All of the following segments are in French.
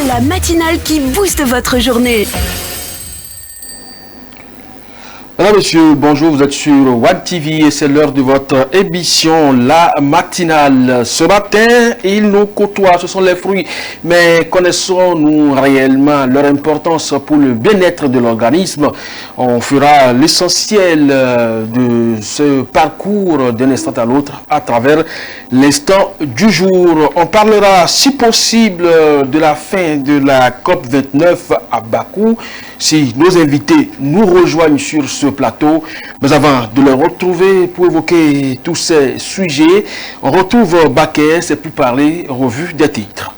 La matinale qui booste votre journée. Mesdames, Messieurs, bonjour, vous êtes sur One TV et c'est l'heure de votre émission La Matinale. Ce matin, ils nous côtoient, ce sont les fruits, mais connaissons-nous réellement leur importance pour le bien-être de l'organisme? On fera l'essentiel de ce parcours d'un instant à l'autre à travers l'instant du jour. On parlera, si possible, de la fin de la COP29 à Bakou. Si nos invités nous rejoignent sur ce plateau, mais avant de les retrouver pour évoquer tous ces sujets, on retrouve Baker, c'est plus parler, revue des titres.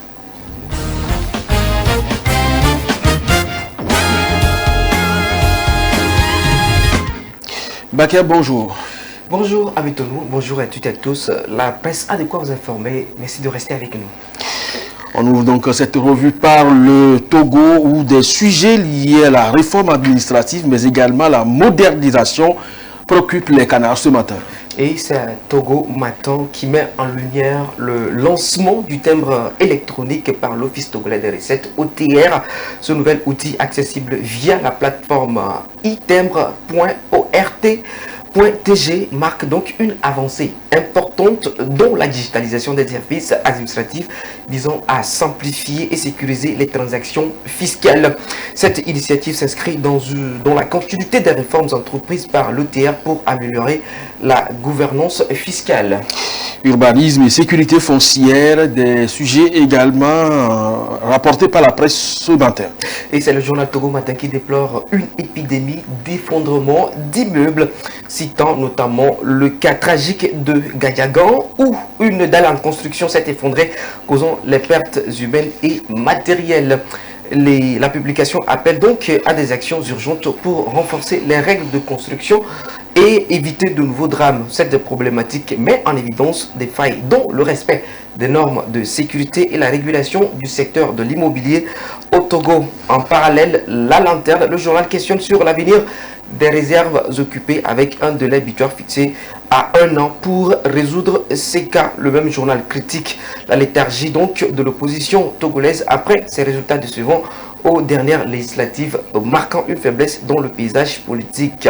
Baker, bonjour. Bonjour Amitonou, bonjour à toutes et à tous. La presse a de quoi vous informer, merci de rester avec nous. On ouvre donc cette revue par le Togo où des sujets liés à la réforme administrative mais également à la modernisation préoccupent les canards ce matin. Et c'est Togo Matin qui met en lumière le lancement du timbre électronique par l'Office togolais des recettes OTR. Ce nouvel outil accessible via la plateforme itimbre.ort.tg marque donc une avancée importante dans la digitalisation des services administratifs visant à simplifier et sécuriser les transactions fiscales. Cette initiative s'inscrit dans la continuité des réformes entreprises par l'OTR pour améliorer la gouvernance fiscale. Urbanisme et sécurité foncière, des sujets également rapportés par la presse ce matin. Et c'est le journal Togo Matin qui déplore une épidémie d'effondrement d'immeubles, citant notamment le cas tragique de Gadiagan où une dalle en construction s'est effondrée, causant les pertes humaines et matérielles. La publication appelle donc à des actions urgentes pour renforcer les règles de construction et éviter de nouveaux drames. Cette problématique met en évidence des failles dont le respect des normes de sécurité et la régulation du secteur de l'immobilier au Togo. En parallèle, La Lanterne, le journal questionne sur l'avenir des réserves occupées avec un délai butoir fixé à 1 an pour résoudre ces cas. Le même journal critique la léthargie donc de l'opposition togolaise après ces résultats décevants aux dernières législatives, marquant une faiblesse dans le paysage politique.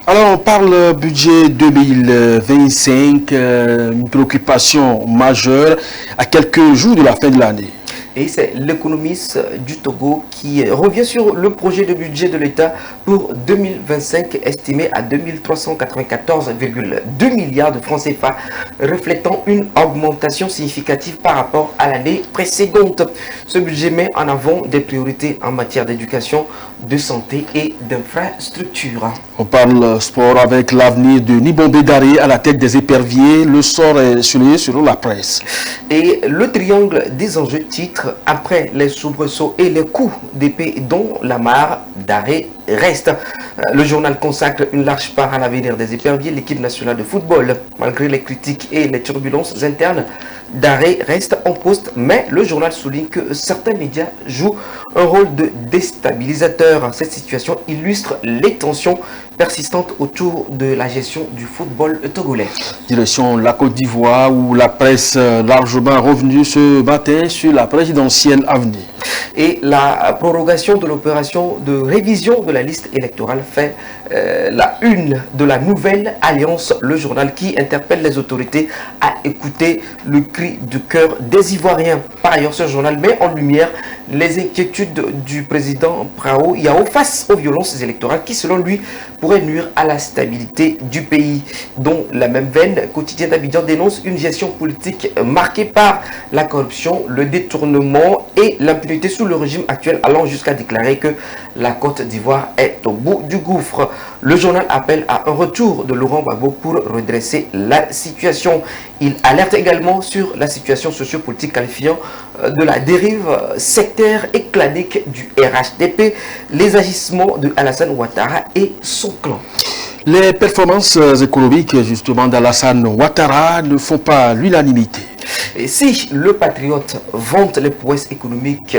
Alors, on parle budget 2025, une préoccupation majeure à quelques jours de la fin de l'année. Et c'est l'économiste du Togo qui revient sur le projet de budget de l'État pour 2025 estimé à 2394,2 milliards de francs CFA, reflétant une augmentation significative par rapport à l'année précédente. Ce budget met en avant des priorités en matière d'éducation, de santé et d'infrastructure. On parle sport avec l'avenir de Nibombe Daré à la tête des éperviers. Le sort est souligné selon la presse. Et le triangle des enjeux titre après les soubresauts et les coups d'épée dont la mare d'arrêt reste. Le journal consacre une large part à l'avenir des éperviers. L'équipe nationale de football, malgré les critiques et les turbulences internes, d'arrêt reste en poste, mais le journal souligne que certains médias jouent un rôle de déstabilisateur. Cette situation illustre les tensions persistantes autour de la gestion du football togolais. Direction la Côte d'Ivoire où la presse largement revenue ce matin sur la présidentielle à venir. Et la prorogation de l'opération de révision de la liste électorale fait la une de la nouvelle alliance, le journal qui interpelle les autorités à écouter le cri du cœur des Ivoiriens. Par ailleurs, ce journal met en lumière les inquiétudes du président Prao Yao face aux violences électorales qui, selon lui, pourraient nuire à la stabilité du pays. Dont la même veine, Quotidien d'Abidjan dénonce une gestion politique marquée par la corruption, le détournement et l'impunité sous le régime actuel, allant jusqu'à déclarer que la Côte d'Ivoire est au bout du gouffre. Le journal appelle à un retour de Laurent Gbagbo pour redresser la situation. Il alerte également sur la situation sociopolitique, qualifiant de la dérive sectaire et clanique du RHDP, les agissements de Alassane Ouattara et son clan. Les performances économiques justement d'Alassane Ouattara ne font pas l'unanimité. Et si le patriote vante les prouesses économiques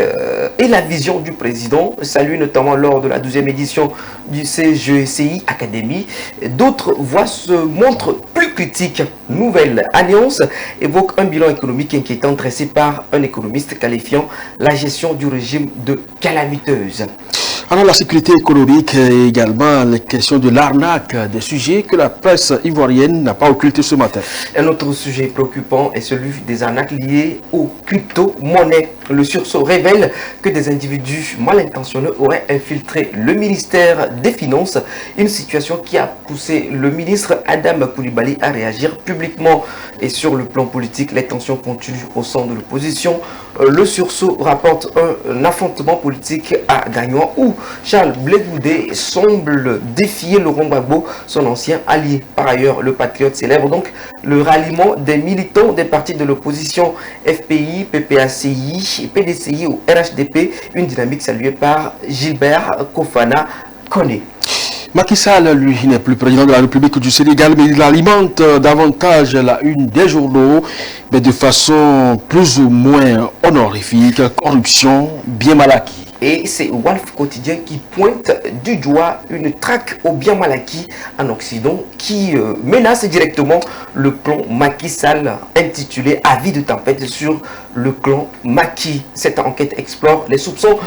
et la vision du président, saluée notamment lors de la 12e édition du CGCI Académie. D'autres voix se montrent plus critiques. Nouvelle Alliance évoque un bilan économique inquiétant dressé par un économiste qualifiant la gestion du régime de calamiteuse. Alors la sécurité économique et également les questions de l'arnaque, des sujets que la presse ivoirienne n'a pas occultés ce matin. Un autre sujet préoccupant est celui des arnaques liées aux crypto-monnaies. Le sursaut révèle que des individus mal intentionnés auraient infiltré le ministère des Finances, une situation qui a poussé le ministre Adam Coulibaly à réagir publiquement. Et sur le plan politique, les tensions continuent au sein de l'opposition. Le sursaut rapporte un affrontement politique à Gagnois où Charles Blé Goudé semble défier Laurent Gbagbo, son ancien allié. Par ailleurs, le patriote célèbre donc le ralliement des militants des partis de l'opposition FPI, PPACI, PDCI ou RHDP, une dynamique saluée par Gilbert Kofana Koné. Macky Sall, lui, n'est plus président de la République du Sénégal, mais il alimente davantage la une des journaux, mais de façon plus ou moins honorifique, corruption bien mal acquis. Et c'est Walf Quotidien qui pointe du doigt une traque au bien mal acquis en Occident qui menace directement le clan Macky Sall, intitulé Avis de tempête sur le clan Macky. Cette enquête explore les soupçons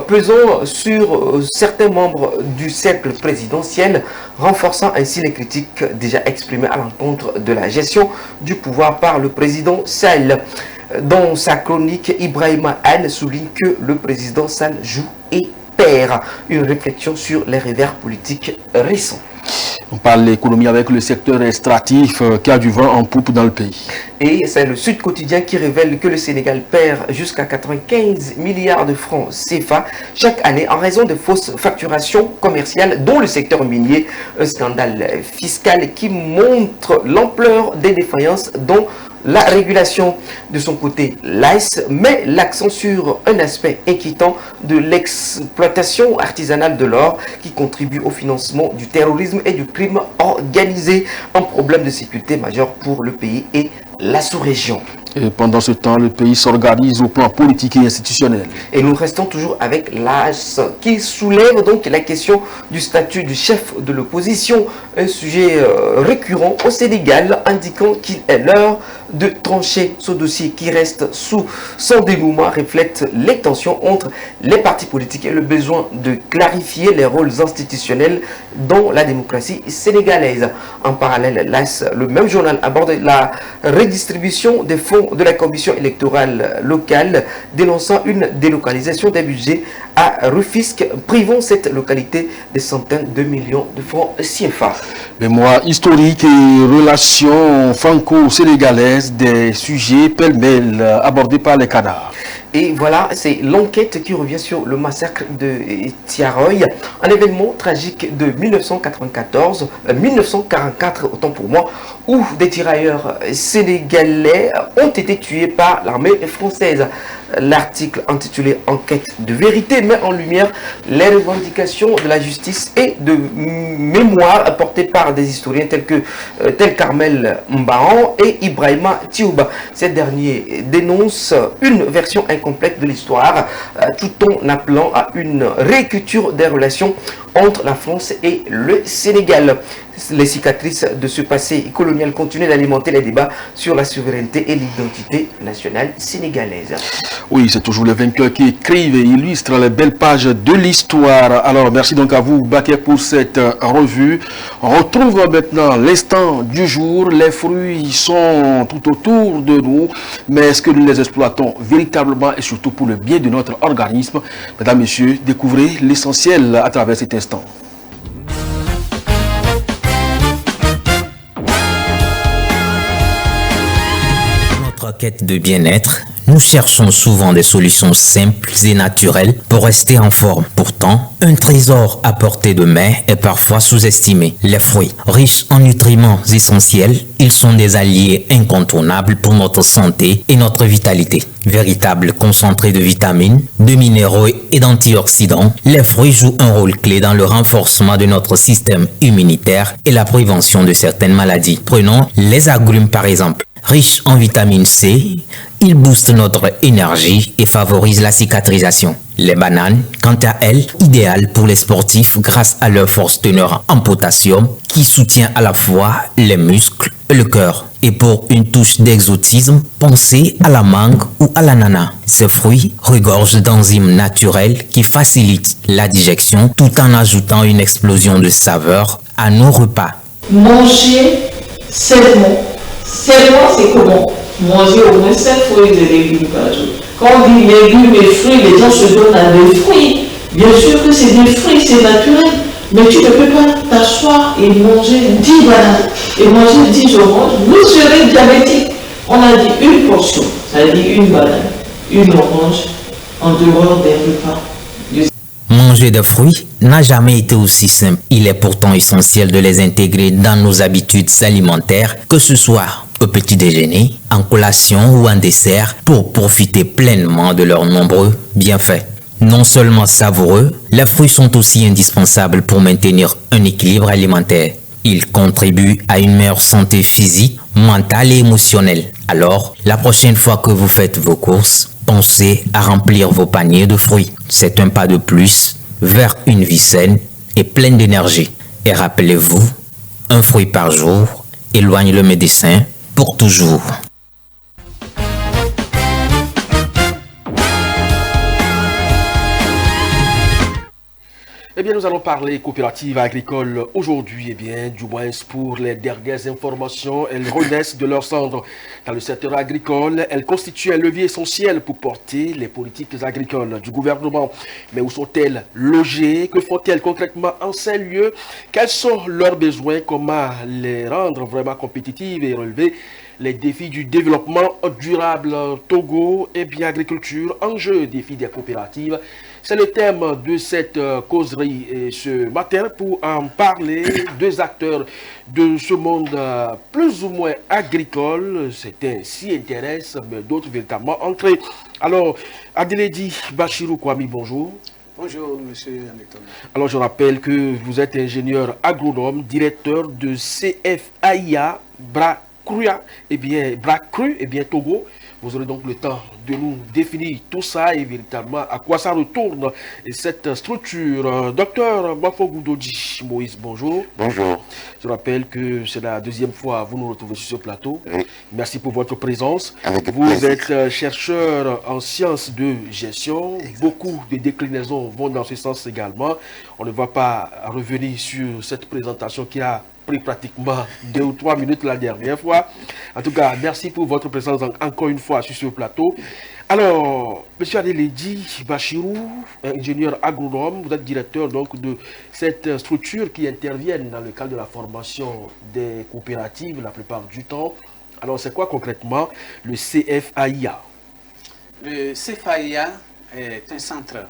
pesant sur certains membres du cercle présidentiel, renforçant ainsi les critiques déjà exprimées à l'encontre de la gestion du pouvoir par le président Sall. Dans sa chronique, Ibrahima Anne souligne que le président Sall joue et perd. Une réflexion sur les revers politiques récents. On parle de l'économie avec le secteur extractif qui a du vent en poupe dans le pays. Et c'est le Sud Quotidien qui révèle que le Sénégal perd jusqu'à 95 milliards de francs CFA chaque année en raison de fausses facturations commerciales dont le secteur minier. Un scandale fiscal qui montre l'ampleur des défaillances dont la régulation. De son côté, l'AIS met l'accent sur un aspect inquiétant de l'exploitation artisanale de l'or qui contribue au financement du terrorisme et du crime organisé, un problème de sécurité majeur pour le pays et la sous-région. Et pendant ce temps, le pays s'organise au plan politique et institutionnel. Et nous restons toujours avec l'AS qui soulève donc la question du statut du chef de l'opposition, un sujet récurrent au Sénégal, indiquant qu'il est l'heure de trancher. Ce dossier qui reste sous son dénouement reflète les tensions entre les partis politiques et le besoin de clarifier les rôles institutionnels dans la démocratie sénégalaise. En parallèle, l'AS, le même journal, aborde la redistribution des fonds de la commission électorale locale, dénonçant une délocalisation des budgets à Rufisque, privant cette localité des centaines de millions de francs CFA. Mémoire historique et relations franco-sénégalaises, des sujets pêle-mêle abordés par les canards. Et voilà, c'est l'enquête qui revient sur le massacre de Thiaroye, un événement tragique de 1944, autant pour moi, où des tirailleurs sénégalais ont été tués par l'armée française. L'article intitulé « Enquête de vérité » met en lumière les revendications de la justice et de mémoire apportées par des historiens tels Carmel Mbahan et Ibrahima Tiouba. Ces derniers dénoncent une version incomplète de l'histoire, tout en appelant à une réécriture des relations entre la France et le Sénégal. Les cicatrices de ce passé colonial continuent d'alimenter les débats sur la souveraineté et l'identité nationale sénégalaise. Oui, c'est toujours les vainqueurs qui écrivent et illustrent les belles pages de l'histoire. Alors, merci donc à vous, Baké, pour cette revue. On retrouve maintenant l'instant du jour. Les fruits sont tout autour de nous, mais est-ce que nous les exploitons véritablement et surtout pour le bien de notre organisme? Mesdames, Messieurs, découvrez l'essentiel à travers cet instant. Quête de bien-être, nous cherchons souvent des solutions simples et naturelles pour rester en forme. Pourtant, un trésor à portée de main est parfois sous-estimé. Les fruits, riches en nutriments essentiels, ils sont des alliés incontournables pour notre santé et notre vitalité. Véritables concentrés de vitamines, de minéraux et d'antioxydants, les fruits jouent un rôle clé dans le renforcement de notre système immunitaire et la prévention de certaines maladies. Prenons les agrumes par exemple. Riche en vitamine C, il booste notre énergie et favorise la cicatrisation. Les bananes, quant à elles, idéales pour les sportifs grâce à leur force teneur en potassium qui soutient à la fois les muscles et le cœur. Et pour une touche d'exotisme, pensez à la mangue ou à l'ananas. Ces fruits regorgent d'enzymes naturelles qui facilitent la digestion tout en ajoutant une explosion de saveurs à nos repas. Manger sainement. Sainement, c'est comment? Manger au moins 5 fruits et légumes par jour. Quand on dit légumes et fruits, les gens se donnent à des fruits. Bien sûr que c'est des fruits, c'est naturel. Mais tu ne peux pas t'asseoir et manger 10 bananes et manger 10 oranges. Vous serez diabétique. On a dit une portion, ça a dit une banane, une orange, en dehors des repas. Manger des fruits n'a jamais été aussi simple. Il est pourtant essentiel de les intégrer dans nos habitudes alimentaires, que ce soit au petit déjeuner, en collation ou en dessert, pour profiter pleinement de leurs nombreux bienfaits. Non seulement savoureux, les fruits sont aussi indispensables pour maintenir un équilibre alimentaire. Ils contribuent à une meilleure santé physique, mentale et émotionnelle. Alors, la prochaine fois que vous faites vos courses, pensez à remplir vos paniers de fruits. C'est un pas de plus vers une vie saine et pleine d'énergie. Et rappelez-vous, un fruit par jour éloigne le médecin pour toujours. Eh bien, nous allons parler coopérative agricole aujourd'hui. Eh bien, du moins pour les dernières informations, elles renaissent de leur cendre. Dans le secteur agricole, elles constituent un levier essentiel pour porter les politiques agricoles du gouvernement. Mais où sont-elles logées? Que font-elles concrètement en ces lieux? Quels sont leurs besoins? Comment les rendre vraiment compétitives et relever les défis du développement durable? Togo et bien agriculture, enjeux, défis des coopératives. C'est le thème de cette causerie et ce matin. Pour en parler, deux acteurs de ce monde plus ou moins agricole. Certains s'y intéressent, mais d'autres véritablement entrés. Alors, Adeledi Bachirou Kwame, bonjour. Bonjour, monsieur Hamilton. Alors, je rappelle que vous êtes ingénieur agronome, directeur de CFAIA Bracru, et bien Togo. Vous aurez donc le temps de nous définir tout ça et véritablement à quoi ça retourne cette structure. Docteur Mafogu Dodji Moïse, bonjour. Bonjour. Je rappelle que c'est la deuxième fois que vous nous retrouvez sur ce plateau. Oui. Merci pour votre présence. Avec vous plaisir. êtes chercheur en sciences de gestion. Exact. Beaucoup de déclinaisons vont dans ce sens également. On ne va pas revenir sur cette présentation qui a pris pratiquement 2 ou 3 minutes la dernière fois. En tout cas, merci pour votre présence encore une fois sur ce plateau. Alors, M. Adeledi Bachirou, ingénieur agronome, vous êtes directeur donc de cette structure qui intervient dans le cadre de la formation des coopératives la plupart du temps. Alors, c'est quoi concrètement le CFAIA? Le CFAIA est un centre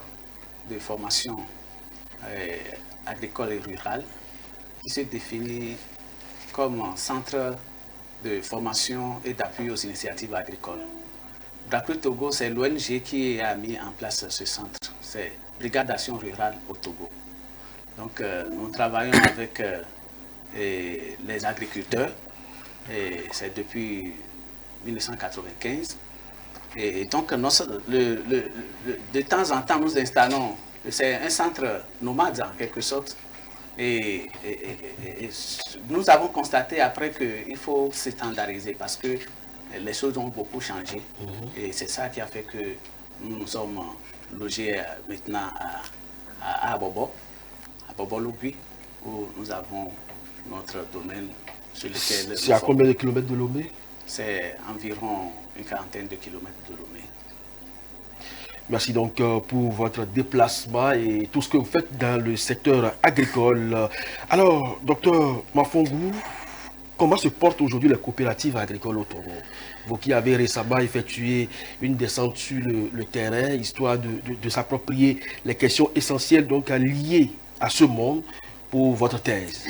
de formation agricole et rurale qui se définit comme un centre de formation et d'appui aux initiatives agricoles. Bracru Togo, c'est l'ONG qui a mis en place ce centre. C'est Brigade d'Action Rurale au Togo. Donc, nous travaillons avec les agriculteurs, et c'est depuis 1995. Et donc, de temps en temps, nous installons, c'est un centre nomade en quelque sorte. Et nous avons constaté après qu'il faut s'étendariser parce que les choses ont beaucoup changé. Et c'est ça qui a fait que nous sommes logés maintenant à Abobo, à Bobo-Lugui, où nous avons notre domaine sur lequel... C'est à combien de kilomètres de Lomé? C'est environ une quarantaine de kilomètres de Lomé. Merci donc pour votre déplacement et tout ce que vous faites dans le secteur agricole. Alors, docteur Mafongu, comment se portent aujourd'hui les coopératives agricoles au Togo? Vous qui avez récemment effectué une descente sur le terrain, histoire de s'approprier les questions essentielles donc liées à ce monde pour votre thèse.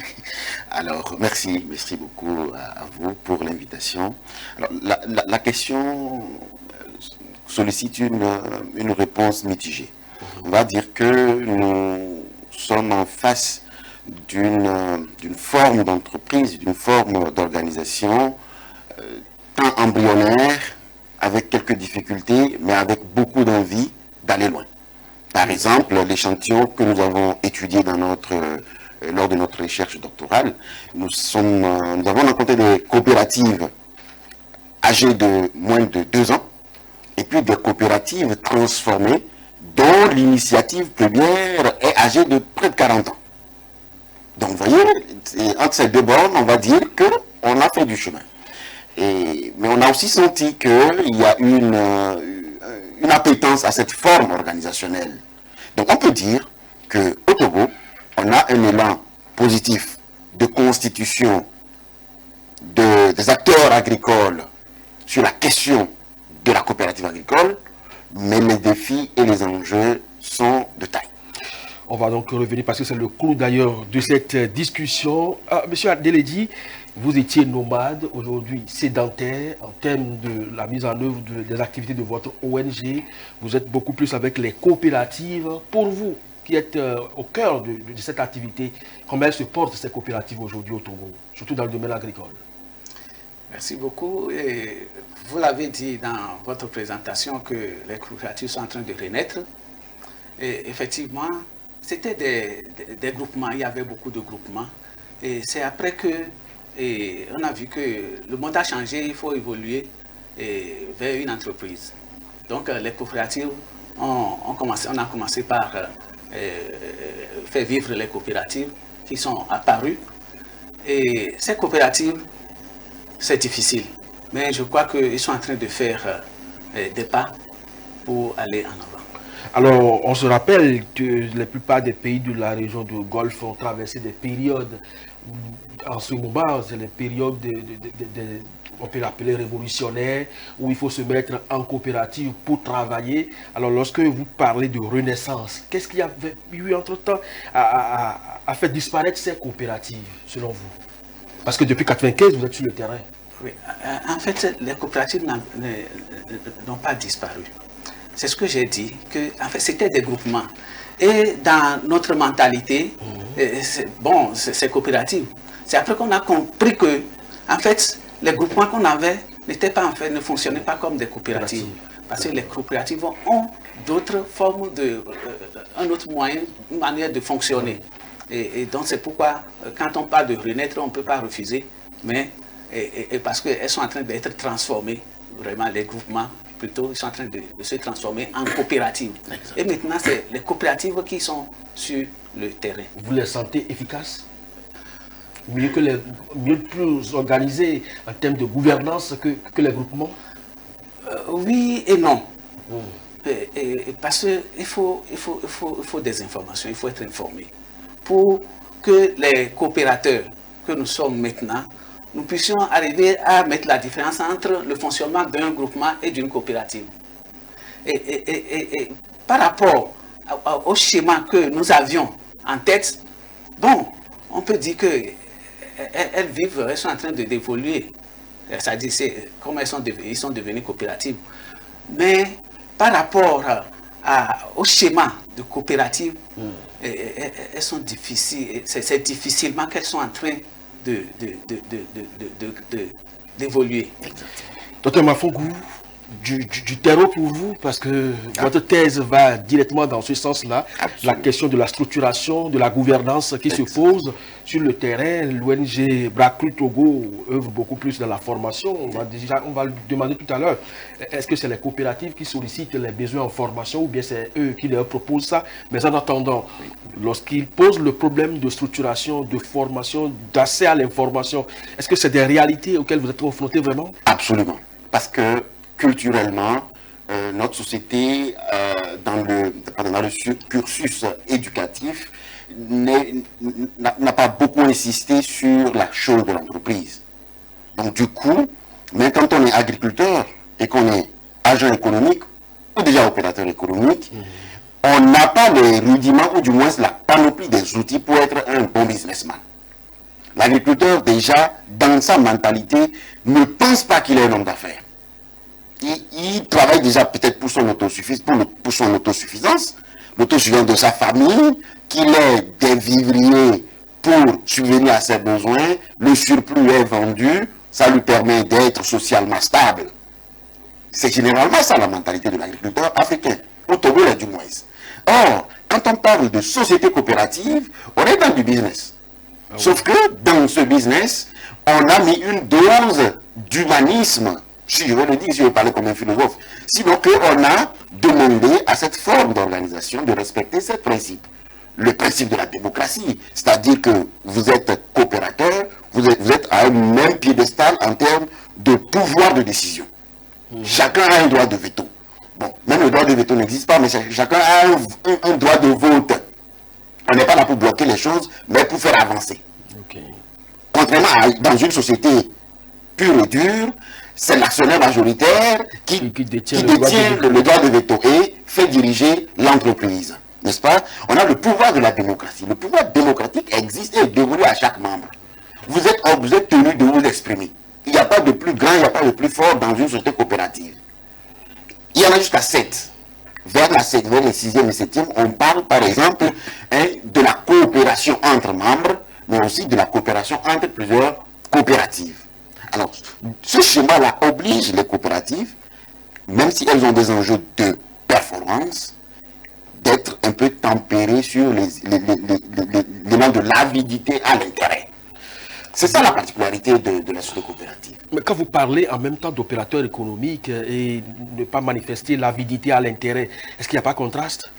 Alors, merci beaucoup à vous pour l'invitation. Alors, la question sollicite une réponse mitigée. On va dire que nous sommes en face d'une forme d'entreprise, d'une forme d'organisation étant embryonnaire, avec quelques difficultés, mais avec beaucoup d'envie d'aller loin. Par exemple, l'échantillon que nous avons étudié lors de notre recherche doctorale, nous avons rencontré des coopératives âgées de moins de 2 ans, et puis des coopératives transformées dont l'initiative première est âgée de près de 40 ans. Donc, vous voyez, entre ces deux bornes, on va dire qu'on a fait du chemin. Mais on a aussi senti qu'il y a une appétence à cette forme organisationnelle. Donc, on peut dire qu'au Togo, on a un élan positif de constitution des acteurs agricoles sur la question de la coopérative agricole, mais les défis et les enjeux sont de taille. On va donc revenir parce que c'est le clou d'ailleurs de cette discussion. Monsieur Adeledi, vous étiez nomade, aujourd'hui sédentaire en termes de la mise en œuvre des activités de votre ONG. Vous êtes beaucoup plus avec les coopératives. Pour vous, qui êtes au cœur de cette activité, comment elles se portent ces coopératives aujourd'hui au Togo, surtout dans le domaine agricole? Merci beaucoup. Et vous l'avez dit dans votre présentation que les coopératives sont en train de renaître. Et effectivement, c'était des groupements, il y avait beaucoup de groupements. Et c'est après que on a vu que le monde a changé, il faut évoluer vers une entreprise. Donc les coopératives, on a commencé par faire vivre les coopératives qui sont apparues. Et ces coopératives, c'est difficile. Mais je crois qu'ils sont en train de faire des pas pour aller en avant. Alors, on se rappelle que la plupart des pays de la région du Golfe ont traversé des périodes, en ce moment, c'est les périodes, on peut l'appeler révolutionnaires, où il faut se mettre en coopérative pour travailler. Alors, lorsque vous parlez de renaissance, qu'est-ce qu'il y avait eu entre-temps à faire disparaître ces coopératives, selon vous? Parce que depuis 1995, vous êtes sur le terrain. Oui, en fait, les coopératives n'ont pas disparu. C'est ce que j'ai dit, que en fait, c'était des groupements. Et dans notre mentalité, ces coopératives, c'est après qu'on a compris que, en fait, les groupements qu'on avait ne fonctionnaient pas comme des coopératives. Parce que les coopératives ont d'autres formes un autre moyen, une manière de fonctionner. Et donc c'est pourquoi, quand on parle de renaître, on ne peut pas refuser, mais parce qu'elles sont en train d'être transformées, vraiment les groupements, plutôt, ils sont en train de se transformer en coopératives. Exactement. Et maintenant, c'est les coopératives qui sont sur le terrain. Vous les sentez efficaces? Mieux plus organisées en termes de gouvernance que les groupements? Oui et non. Parce qu'il faut des informations, il faut être informé. Pour que les coopérateurs que nous sommes maintenant, nous puissions arriver à mettre la différence entre le fonctionnement d'un groupement et d'une coopérative. Et par rapport au schéma que nous avions en tête, bon, on peut dire qu'elles sont en train d'évoluer. C'est-à-dire, comme ils sont devenus coopératives. Mais par rapport au schéma de coopérative, elles sont difficiles. C'est difficilement qu'elles sont en train d'évoluer. Docteur Mafongou, du terreau pour vous, parce que votre thèse va directement dans ce sens-là. La question de la structuration, de la gouvernance qui se pose sur le terrain. L'ONG Bracru Togo œuvre beaucoup plus dans la formation. On va le demander tout à l'heure. Est-ce que c'est les coopératives qui sollicitent les besoins en formation ou bien c'est eux qui leur proposent ça? Mais en attendant, lorsqu'ils posent le problème de structuration, de formation, d'accès à l'information, est-ce que c'est des réalités auxquelles vous êtes confrontés vraiment? Absolument. Parce que culturellement, notre société, dans le cursus éducatif, n'a pas beaucoup insisté sur la chose de l'entreprise. Donc du coup, même quand on est agriculteur et qu'on est agent économique ou déjà opérateur économique, on n'a pas les rudiments ou du moins la panoplie des outils pour être un bon businessman. L'agriculteur déjà, dans sa mentalité, ne pense pas qu'il est un homme d'affaires. Il travaille déjà peut-être pour son autosuffisance, l'autosuffisance de sa famille, qu'il ait des vivriers pour subvenir à ses besoins, le surplus est vendu ça lui permet d'être socialement stable. C'est généralement ça la mentalité de l'agriculteur africain, au Togo du moins. Or, quand on parle de société coopérative, on est dans du business. Sauf que dans ce business, on a mis une dose d'humanisme. Si je veux le dire, si je veux parler comme un philosophe. Sinon qu'on a demandé à cette forme d'organisation de respecter ces principes. Le principe de la démocratie, c'est-à-dire que vous êtes coopérateur, vous êtes à un même piédestal en termes de pouvoir de décision. Chacun a un droit de veto. Bon, même le droit de veto n'existe pas, mais chacun a un droit de vote. On n'est pas là pour bloquer les choses, mais pour faire avancer. Okay. Contrairement à dans une société pure et dure, c'est l'actionnaire majoritaire qui détient le droit de veto et fait diriger l'entreprise. N'est-ce pas? On a le pouvoir de la démocratie. Le pouvoir démocratique existe et est dévolu à chaque membre. Vous êtes tenu de vous exprimer. Il n'y a pas de plus grand, il n'y a pas de plus fort dans une société coopérative. Il y en a jusqu'à 7. Vers les 6e et 7e, on parle par exemple de la coopération entre membres, mais aussi de la coopération entre plusieurs coopératives. Alors, ce schéma-là oblige les coopératives, même si elles ont des enjeux de performance, d'être un peu tempérées sur l'élément de l'avidité à l'intérêt. C'est ça la particularité de la société coopérative. Mais quand vous parlez en même temps d'opérateurs économiques et ne pas manifester l'avidité à l'intérêt, est-ce qu'il n'y a pas contraste?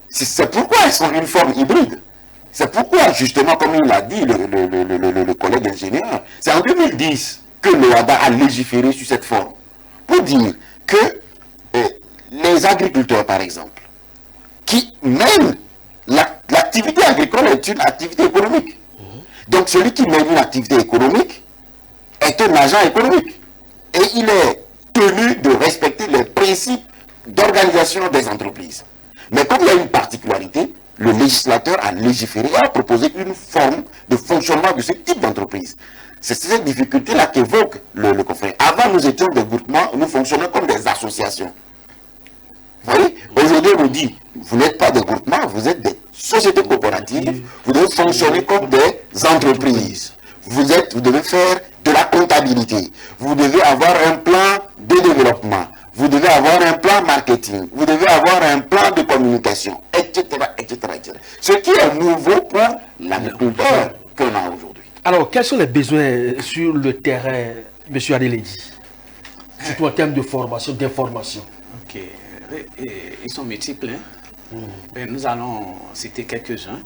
C'est pourquoi elles sont une forme hybride. C'est pourquoi, justement, comme il l'a dit, le collègue ingénieur, c'est en 2010 que l'OHADA a légiféré sur cette forme. Pour dire que les agriculteurs, par exemple, qui mènent l'activité agricole est une activité économique. Donc celui qui mène une activité économique est un agent économique. Et il est tenu de respecter les principes d'organisation des entreprises. Mais comme il y a une particularité, le législateur a légiféré et a proposé une forme de fonctionnement de ce type d'entreprise. C'est cette difficulté-là qu'évoque le confrère. Avant, nous étions des groupements, nous fonctionnions comme des associations. Vous voyez, aujourd'hui, on nous dit, vous n'êtes pas des groupements, vous êtes des sociétés coopératives, vous devez fonctionner comme des entreprises. Vous devez faire de la comptabilité. Vous devez avoir un plan de développement. Vous devez avoir un plan marketing. Vous devez avoir un plan de communication, etc., etc., etc. Ce qui est nouveau pour l'agriculteur qu'on a aujourd'hui. Alors, quels sont les besoins sur le terrain, M. Adeledi, surtout en termes de formation, d'information? Ok. Ils sont multiples. Hein? Nous allons citer quelques-uns.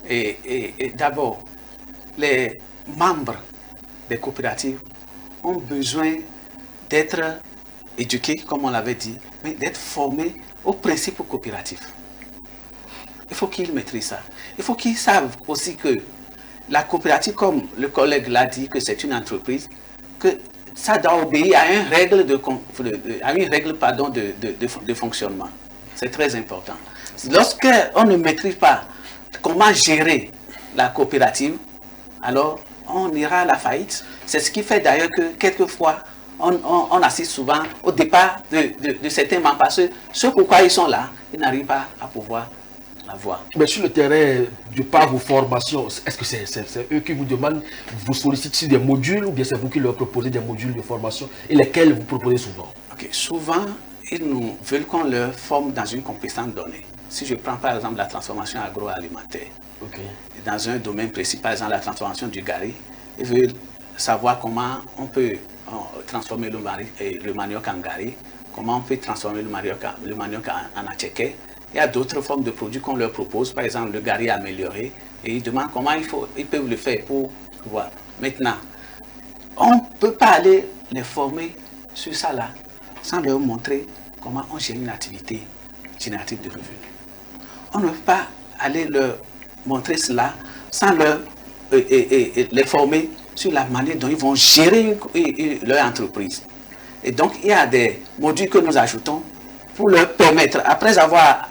Et d'abord, les membres des coopératives ont besoin d'être éduqués, comme on l'avait dit, mais d'être formés aux principes coopératifs. Il faut qu'ils maîtrisent ça. Il faut qu'ils savent aussi que la coopérative, comme le collègue l'a dit, que c'est une entreprise, que ça doit obéir à une règle de fonctionnement. C'est très important. Lorsqu'on ne maîtrise pas comment gérer la coopérative, alors on ira à la faillite. C'est ce qui fait d'ailleurs que quelquefois, on assiste souvent au départ de certains membres parce que ce pourquoi ils sont là, ils n'arrivent pas à pouvoir la voir. Mais sur le terrain, de par vos formations, est-ce que c'est eux qui vous demandent, vous sollicitent sur des modules ou bien c'est vous qui leur proposez des modules de formation et lesquels vous proposez souvent? Souvent, ils nous veulent qu'on leur forme dans une compétence donnée. Si je prends par exemple la transformation agroalimentaire, dans un domaine précis, par exemple la transformation du gari, ils veulent savoir comment on peut transformer le manioc en gari, comment on peut transformer le manioc en attiéké. Il y a d'autres formes de produits qu'on leur propose, par exemple le gari amélioré, et ils demandent comment ils peuvent le faire pour pouvoir. Maintenant, on ne peut pas aller les former sur ça là, sans leur montrer comment on gère une activité générative de revenus. On ne peut pas aller leur montrer cela sans les former sur la manière dont ils vont gérer leur entreprise. Et donc, il y a des modules que nous ajoutons pour leur permettre, après avoir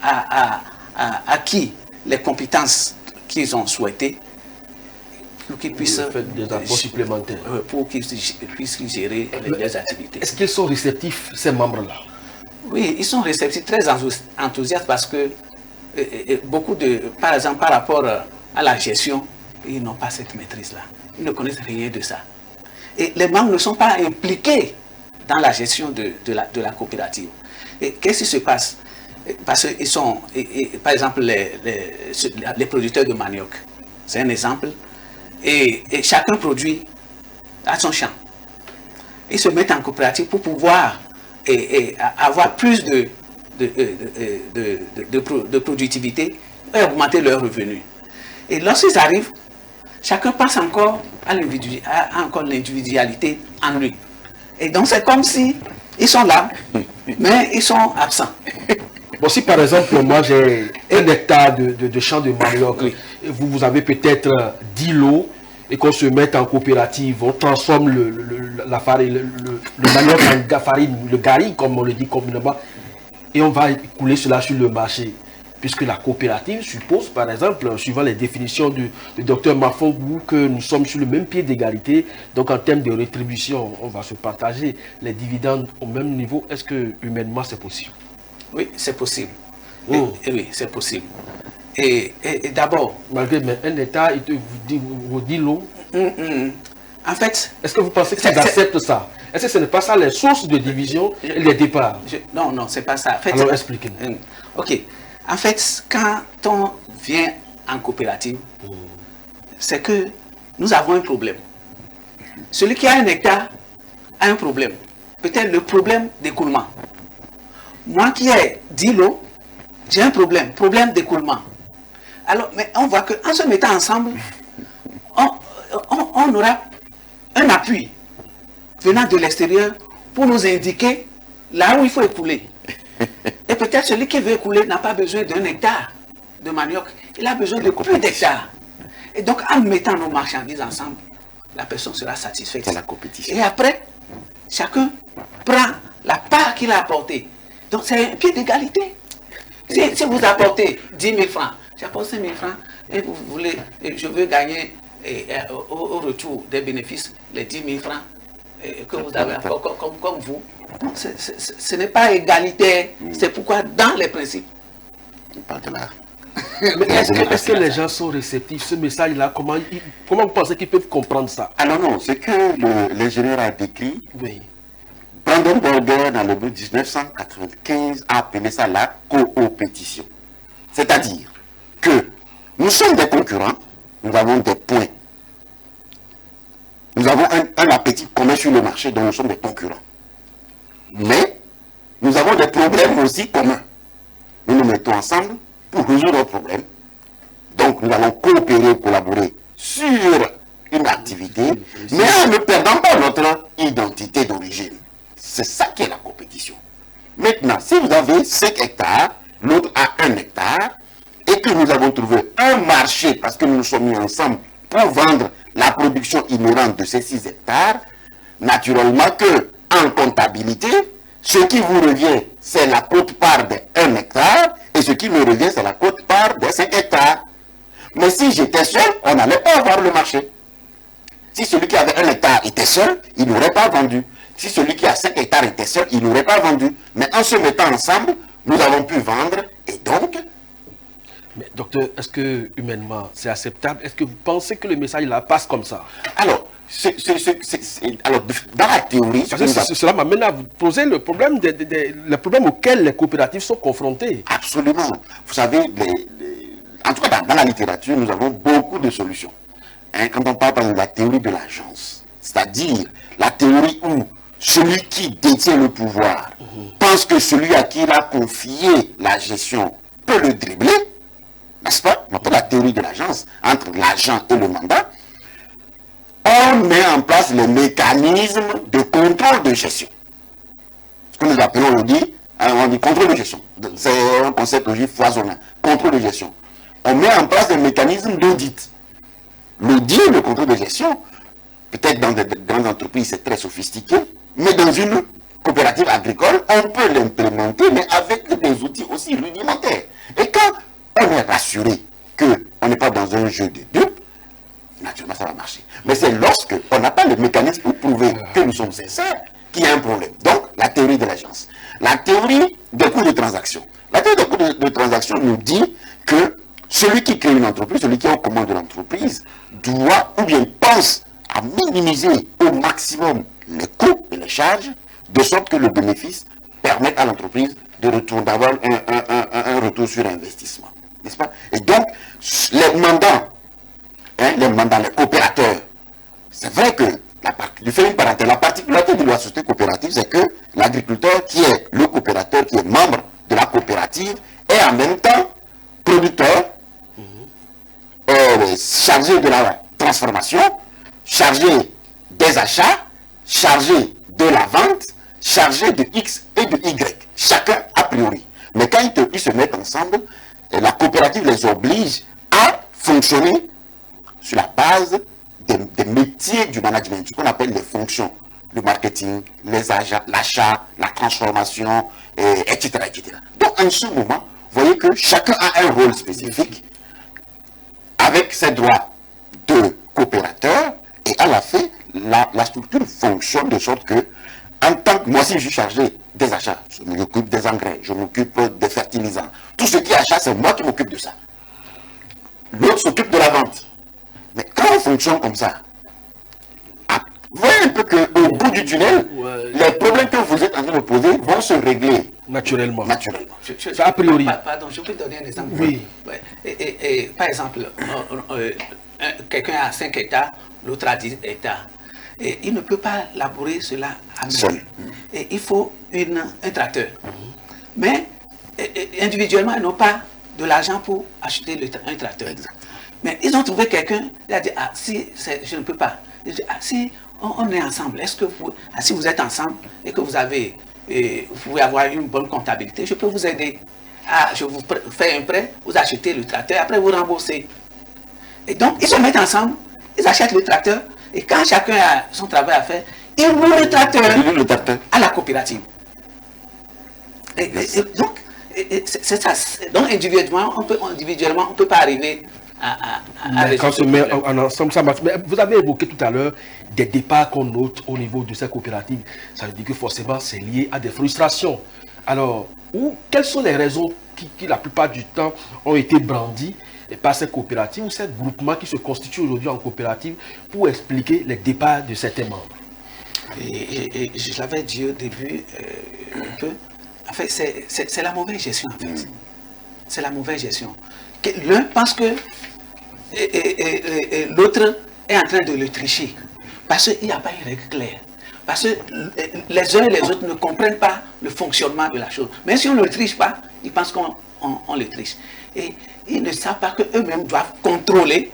acquis les compétences qu'ils ont souhaitées, pour qu'ils puissent des apports supplémentaires. Pour qu'ils puissent gérer les activités. Est-ce qu'ils sont réceptifs, ces membres-là? Oui, ils sont réceptifs, très enthousiastes parce que beaucoup par exemple, par rapport à la gestion, ils n'ont pas cette maîtrise-là. Ils ne connaissent rien de ça. Et les membres ne sont pas impliqués dans la gestion de la coopérative. Et qu'est-ce qui se passe? Parce qu'ils sont, par exemple, les producteurs de manioc, c'est un exemple, et chacun produit à son champ. Ils se mettent en coopérative pour pouvoir avoir plus de productivité et augmenter leurs revenus. Et lorsqu'ils arrivent, chacun pense encore à l'individualité en lui. Et donc c'est comme si ils sont là, mais ils sont absents. Bon, si par exemple, moi j'ai 1 hectare de champ de manioc, oui, et vous avez peut-être 10 lots, et qu'on se mette en coopérative, on transforme la farine, le manioc en farine, le gari, comme on le dit communément, et on va écouler cela sur le marché. Puisque la coopérative suppose, par exemple, suivant les définitions du docteur Mafongou, que nous sommes sur le même pied d'égalité. Donc en termes de rétribution, on va se partager les dividendes au même niveau. Est-ce que humainement c'est possible? Oui, c'est possible. Oui, c'est possible. Et d'abord... Malgré un État, il vous dit l'eau. En fait... Est-ce que vous pensez qu'ils acceptent ça? Est-ce que ce n'est pas ça les sources de division et les départs? Non, c'est pas ça. En fait, alors expliquez-nous. Ok. En fait, quand on vient en coopérative, c'est que nous avons un problème. Celui qui a 1 hectare a un problème. Peut-être le problème d'écoulement. Moi qui ai 10 lots, j'ai un problème d'écoulement. Alors, mais on voit qu'en se mettant ensemble, on aura un appui venant de l'extérieur pour nous indiquer là où il faut écouler. Et peut-être celui qui veut écouler n'a pas besoin d'1 hectare de manioc, il a besoin de plus d'hectares. Et donc, en mettant nos marchandises ensemble, la personne sera satisfaite. C'est la compétition. Et après, chacun prend la part qu'il a apportée. Donc, c'est un pied d'égalité. Si vous apportez 10 000 francs, j'apporte 5 000 francs, et vous voulez, je veux gagner au retour des bénéfices les 10 000 francs que vous avez comme vous. Non, ce n'est pas égalitaire. C'est pourquoi, dans les principes, on parle de là. Mais est-ce que les gens sont réceptifs? Ce message-là, comment vous pensez qu'ils peuvent comprendre ça? Alors non, ce que l'ingénieur a décrit, oui. Brandon Burger, dans le 1995, a appelé ça la coopétition. C'est-à-dire que nous sommes des concurrents, nous avons des points. Nous avons un appétit commun sur le marché, dont nous sommes des concurrents. Mais nous avons des problèmes aussi communs. Nous nous mettons ensemble pour résoudre nos problèmes. Donc nous allons coopérer, collaborer sur une activité, mais en ne perdant pas notre identité d'origine. C'est ça qui est la compétition. Maintenant, si vous avez 5 hectares, l'autre a 1 hectare, et que nous avons trouvé un marché, parce que nous nous sommes mis ensemble pour vendre la production inhérente de ces 6 hectares, naturellement que, en comptabilité, ce qui vous revient, c'est la quote-part de 1 hectare, et ce qui me revient, c'est la quote-part de 5 hectares. Mais si j'étais seul, on n'allait pas avoir le marché. Si celui qui avait 1 hectare était seul, il n'aurait pas vendu. Si celui qui a 5 hectares était seul, il n'aurait pas vendu. Mais en se mettant ensemble, nous avons pu vendre, et donc... Mais docteur, est-ce que humainement, c'est acceptable? Est-ce que vous pensez que le message là passe comme ça? Alors, alors dans la théorie... Cela m'amène à vous poser le problème, le problème auquel les coopératives sont confrontées. Absolument. Vous savez, en tout cas dans la littérature, nous avons beaucoup de solutions. Hein, quand on parle par exemple de la théorie de l'agence, c'est-à-dire la théorie où celui qui détient le pouvoir pense que celui à qui il a confié la gestion peut le dribbler, n'est-ce pas? Donc la théorie de l'agence, entre l'agent et le mandat, on met en place les mécanismes de contrôle de gestion. Ce que nous appelons, on dit contrôle de gestion. C'est un concept aujourd'hui foisonnant. Contrôle de gestion. On met en place des mécanismes d'audit. L'audit, le contrôle de gestion, peut-être dans des grandes entreprises, c'est très sophistiqué, mais dans une coopérative agricole, on peut l'implémenter, mais avec des outils aussi rudimentaires. Et quand on est rassuré qu'on n'est pas dans un jeu de dupes, naturellement ça va marcher. Mais c'est lorsque on n'a pas le mécanisme pour prouver que nous sommes sincères qu'il y a un problème. Donc, la théorie de l'agence. La théorie des coûts de transaction. La théorie des coûts de transaction nous dit que celui qui crée une entreprise, celui qui est aux commandes de l'entreprise, doit ou bien pense à minimiser au maximum les coûts et les charges, de sorte que le bénéfice permette à l'entreprise d'avoir un retour sur investissement. N'est-ce pas? Et donc, les mandants, les coopérateurs, c'est vrai que, je fais une parenthèse, la particularité de la société coopérative, c'est que l'agriculteur qui est le coopérateur, qui est membre de la coopérative, est en même temps producteur, chargé de la transformation, chargé des achats, chargé de la vente, chargé de X et de Y, chacun a priori. Mais quand ils se mettent ensemble, la coopérative les oblige à fonctionner sur la base des métiers du management, ce qu'on appelle les fonctions, le marketing, les achats, l'achat, la transformation, etc., etc. Donc en ce moment, vous voyez que chacun a un rôle spécifique avec ses droits de coopérateur, et à la fin, la structure fonctionne de sorte que, en tant que moi, si je suis chargé des achats, je m'occupe des engrais, je m'occupe des fertilisants, tout ce qui est achat, c'est moi qui m'occupe de ça. L'autre s'occupe de la vente. Mais quand on fonctionne comme ça, vous voyez un peu qu'au bout du tunnel, les problèmes que vous êtes en train de poser vont se régler naturellement. Ça a priori. Pardon, je peux donner un exemple. Oui. Ouais. Et, par exemple, quelqu'un a 5 hectares, l'autre a 10 hectares. Et il ne peut pas labourer cela à main. Et il faut un tracteur. Mais individuellement, ils n'ont pas de l'argent pour acheter un tracteur. Mais ils ont trouvé quelqu'un, il a dit, ah, si je ne peux pas. Il dit, ah, si on est ensemble, est-ce que si vous êtes ensemble et que vous pouvez avoir une bonne comptabilité, je peux vous aider. Ah, je vous fais un prêt, vous achetez le tracteur, après vous remboursez. Et donc, ils se mettent ensemble, ils achètent le tracteur, et quand chacun a son travail à faire, ils louent le tracteur à la coopérative. Et donc, c'est ça. Donc, individuellement, on ne peut pas arriver à quand on se met en ensemble, ça marche. Mais vous avez évoqué tout à l'heure des départs qu'on note au niveau de ces coopératives. Ça veut dire que forcément, c'est lié à des frustrations. Alors, quelles sont les raisons qui, la plupart du temps, ont été brandies par ces coopératives ou ces groupements qui se constituent aujourd'hui en coopérative pour expliquer les départs de certains membres? Et je l'avais dit au début un peu. En fait, c'est la mauvaise gestion, en fait. C'est la mauvaise gestion. L'un pense que l'autre est en train de le tricher. Parce qu'il n'y a pas une règle claire. Parce que les uns et les autres ne comprennent pas le fonctionnement de la chose. Mais si on ne le triche pas, ils pensent qu'on le triche. Et ils ne savent pas qu'eux-mêmes doivent contrôler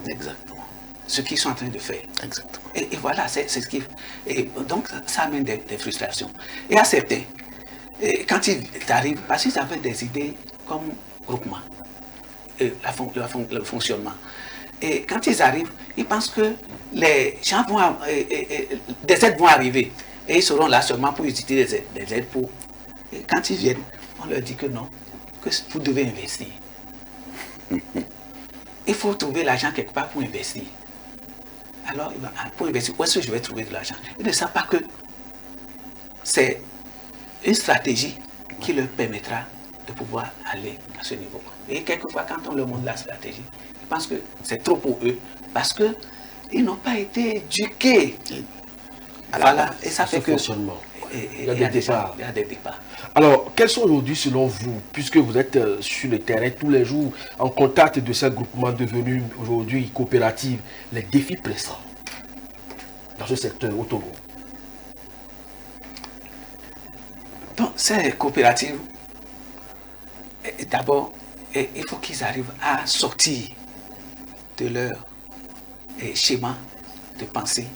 exactement ce qu'ils sont en train de faire. Exactement. Et voilà, c'est ce qui... Et donc, ça amène des frustrations. Et à certains, quand ils arrivent, parce qu'ils avaient des idées comme groupement, le fonctionnement. Et quand ils arrivent, ils pensent que les gens des aides vont arriver. Et ils seront là seulement pour utiliser des aides pour... Et quand ils viennent, on leur dit que non, que vous devez investir. Il faut trouver l'argent quelque part pour investir. Alors, pour investir, où est-ce que je vais trouver de l'argent? Ils ne savent pas que c'est une stratégie qui leur permettra de pouvoir aller à ce niveau. Et quelquefois, quand on leur montre la stratégie, ils pensent que c'est trop pour eux, parce qu'ils n'ont pas été éduqués. Voilà, et ça fait que... Il y a des départs. Alors, quels sont aujourd'hui, selon vous, puisque vous êtes sur le terrain tous les jours, en contact de ces groupements devenus aujourd'hui coopératifs, les défis pressants dans ce secteur au Togo? Donc, ces coopératives, d'abord, il faut qu'ils arrivent à sortir de leur schéma de pensée.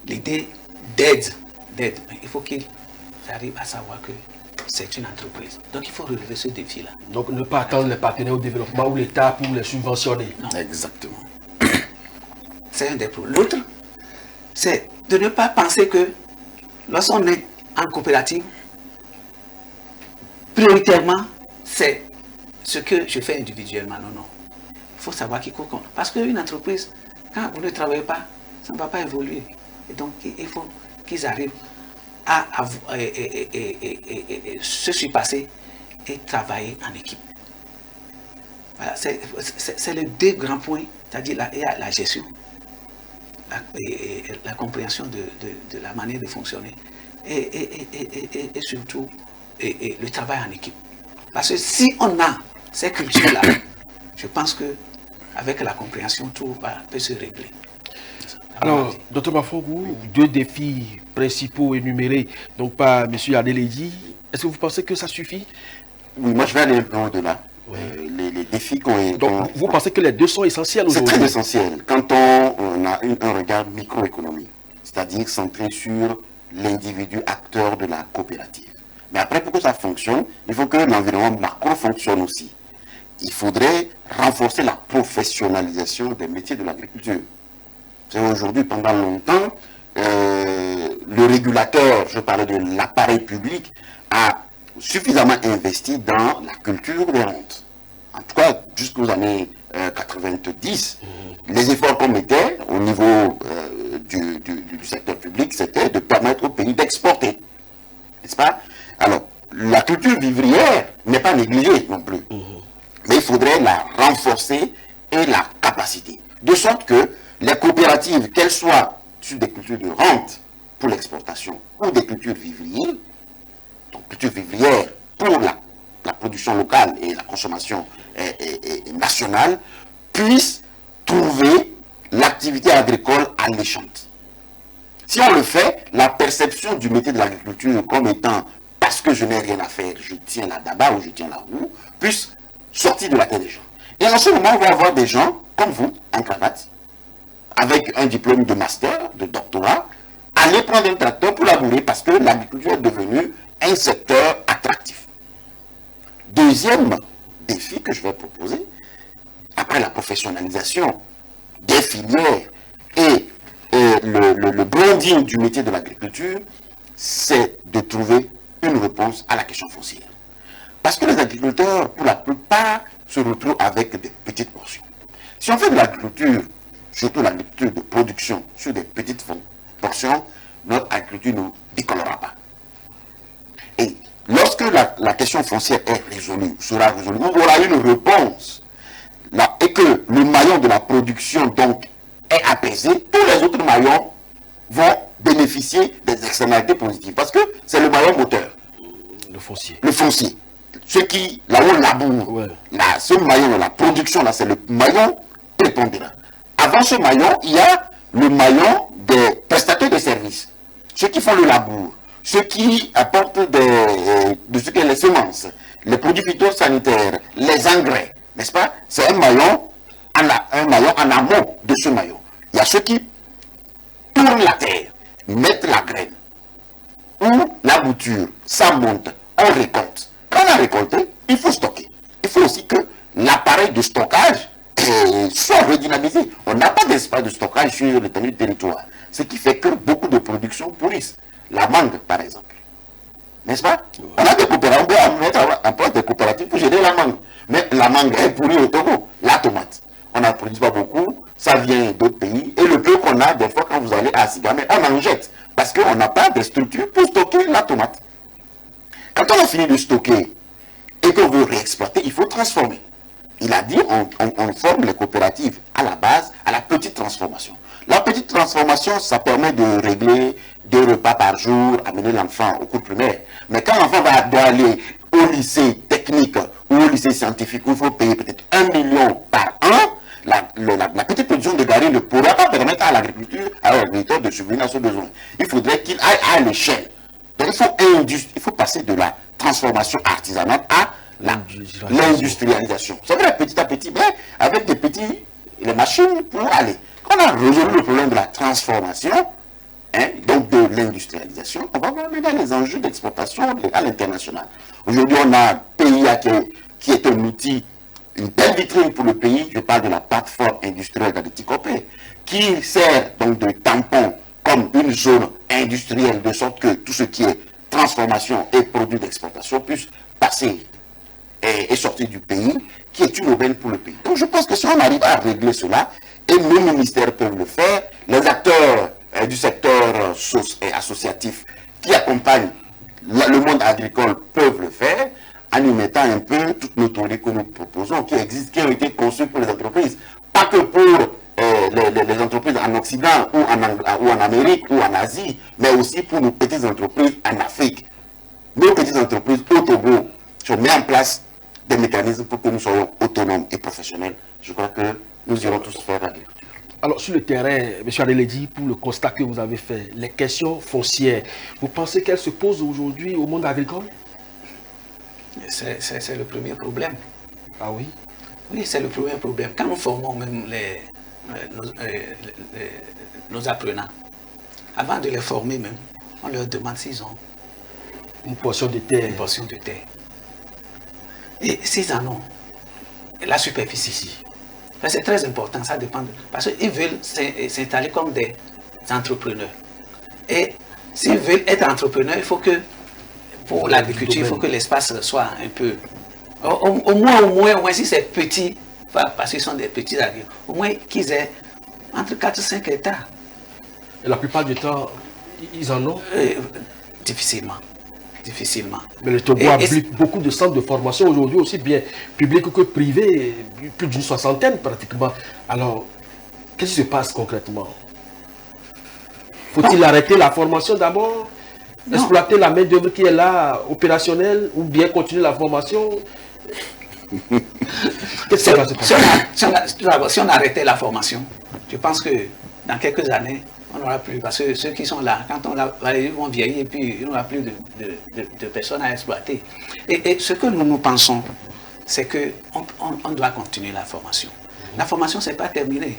L'idée d'aide, il faut qu'ils arrivent à savoir que c'est une entreprise. Donc il faut relever ce défi-là. Donc ne pas attendre les partenaires au développement ou l'État pour les subventionner. Non. Exactement. C'est un des problèmes. L'autre, c'est de ne pas penser que lorsqu'on est en coopérative, prioritairement, c'est ce que je fais individuellement. Non, non. Il faut savoir qu'il faut... Parce qu'une entreprise, quand vous ne travaillez pas, ça ne va pas évoluer. Et donc, il faut qu'ils arrivent à se surpasser et travailler en équipe. Voilà, c'est les deux grands points, c'est-à-dire la gestion la compréhension de la manière de fonctionner et surtout le travail en équipe. Parce que si on a ces cultures-là, je pense qu'avec la compréhension, tout peut se régler. Alors, Dr Bafogou, 2 défis principaux énumérés donc par M. Adeledi, est-ce que vous pensez que ça suffit? Oui, moi je vais aller un peu au-delà. Les défis qu'on... Donc, vous pensez que les 2 sont essentiels aujourd'hui? C'est très essentiel. Quand on a un regard microéconomique, c'est-à-dire centré sur l'individu acteur de la coopérative. Mais après, pour que ça fonctionne, il faut que l'environnement macro fonctionne aussi. Il faudrait renforcer la professionnalisation des métiers de l'agriculture. Aujourd'hui, pendant longtemps, le régulateur, je parlais de l'appareil public, a suffisamment investi dans la culture des rentes. En tout cas, jusqu'aux années 90, les efforts qu'on mettait au niveau du secteur public, c'était de permettre au pays d'exporter. N'est-ce pas? Alors, la culture vivrière n'est pas négligée non plus. Mais il faudrait la renforcer et la capacité. De sorte que les coopératives, qu'elles soient sur des cultures de rente pour l'exportation ou des cultures vivrières, donc culture vivrière pour la production locale et la consommation nationale, puissent trouver l'activité agricole alléchante. Si on le fait, la perception du métier de l'agriculture comme étant parce que je n'ai rien à faire, je tiens la daba ou je tiens la roue, puisse sortir de la tête des gens. Et en ce moment, on va avoir des gens comme vous, en cravate, avec un diplôme de master, de doctorat, aller prendre un tracteur pour labourer parce que l'agriculture est devenue un secteur attractif. Deuxième défi que je vais proposer, après la professionnalisation des filières et le branding du métier de l'agriculture, c'est de trouver une réponse à la question foncière. Parce que les agriculteurs, pour la plupart, se retrouvent avec des petites portions. Si on fait de l'agriculture, surtout l'agriculture de production, sur des petites portions, notre agriculture ne décollera pas. Et lorsque la question foncière est résolue, sera résolue, on aura une réponse, là, et que le maillon de la production donc est apaisé, tous les autres maillons vont bénéficier des externalités positives. Parce que c'est le maillon moteur. Le foncier. Le foncier. Ceux qui, là où on laboure, Ouais. là, ce maillon, la production, là, c'est le maillon prépondérant. Avant ce maillon, il y a le maillon des prestataires de services. Ceux qui font le labour, ceux qui apportent de ce qu'est les semences, les produits phytosanitaires, les engrais, n'est-ce pas? C'est un maillon en amont de ce maillon. Il y a ceux qui tournent la terre, mettent la graine, ou la bouture, ça monte, on récolte. Quand on a récolté, il faut stocker. Il faut aussi que l'appareil de stockage soit redynamisé. On n'a pas d'espace de stockage sur l'étendue du territoire. Ce qui fait que beaucoup de productions pourrissent. La mangue, par exemple. N'est-ce pas? On a des coopératives, on peut mettre en place des coopératives pour gérer la mangue. Mais la mangue est pourrie au Togo. La tomate, on n'en produit pas beaucoup, ça vient d'autres pays. Et le peu qu'on a, des fois, quand vous allez à Sigamé, on en jette. Parce qu'on n'a pas de structure pour stocker la tomate. Quand on a fini de stocker et qu'on veut réexploiter, il faut transformer. Il a dit, on forme les coopératives à la base, à la petite transformation. La petite transformation, ça permet de régler 2 repas par jour, amener l'enfant au cours primaire. Mais quand l'enfant doit aller au lycée technique ou au lycée scientifique, où il faut payer peut-être 1 million par an, la petite production de gari ne pourra pas permettre à l'agriculteur de subvenir à ce besoin. Il faudrait qu'il aille à l'échelle. Donc il faut passer de la transformation artisanale à l'industrialisation. C'est vrai, petit à petit, mais avec les machines pour aller. Quand on a résolu le problème de la transformation, donc de l'industrialisation, on va voir maintenant les enjeux d'exportation à l'international. Aujourd'hui, on a un pays qui est un outil, une belle vitrine pour le pays. Je parle de la plateforme industrielle d'Adetikopé, qui sert donc de tampon comme une zone industrielle, de sorte que tout ce qui est transformation et produits d'exportation puisse passer et sortir du pays, qui est une aubaine pour le pays. Donc je pense que si on arrive à régler cela, et nos ministères peuvent le faire, les acteurs du secteur associatif qui accompagnent le monde agricole peuvent le faire, en y mettant un peu toutes nos théories que nous proposons, qui existent, qui ont été conçues pour les entreprises, pas que pour les entreprises en Occident ou en Amérique ou en Asie, mais aussi pour nos petites entreprises en Afrique. Nos petites entreprises au Togo, si on met en place des mécanismes pour que nous soyons autonomes et professionnels, je crois que nous irons tous faire l'agriculture. Alors, sur le terrain, M. Adeledi, pour le constat que vous avez fait, les questions foncières, vous pensez qu'elles se posent aujourd'hui au monde agricole? C'est le premier problème. Ah oui? Oui, c'est le premier problème. Quand nous formons même nos apprenants, avant de les former même, on leur demande s'ils ont une portion de terre. Une portion de terre. Et s'ils en ont, la superficie ici. C'est très important, ça dépend. Parce qu'ils veulent s'installer comme des entrepreneurs. Et s'ils veulent être entrepreneurs, il faut que, pour l'agriculture, il faut que l'espace soit un peu... Au moins, si c'est petit, parce qu'ils sont des petits agriculteurs, au moins qu'ils aient entre 4 et 5 hectares. Et la plupart du temps, ils en ont difficilement. Mais le Togo a beaucoup de centres de formation aujourd'hui, aussi bien publics que privés, plus d'une soixantaine pratiquement. Alors, qu'est-ce qui se passe concrètement? Faut-il arrêter la formation d'abord? Exploiter la main-d'œuvre qui est là, opérationnelle, ou bien continuer la formation? Qu'est-ce qui va se passer? Si on arrêtait la formation, je pense que dans quelques années, on n'aura plus, parce que ceux qui sont là, quand ils vont vieillir, et puis il n'y aura plus de personnes à exploiter. Et ce que nous pensons, c'est qu'on doit continuer la formation. La formation, ce n'est pas terminé.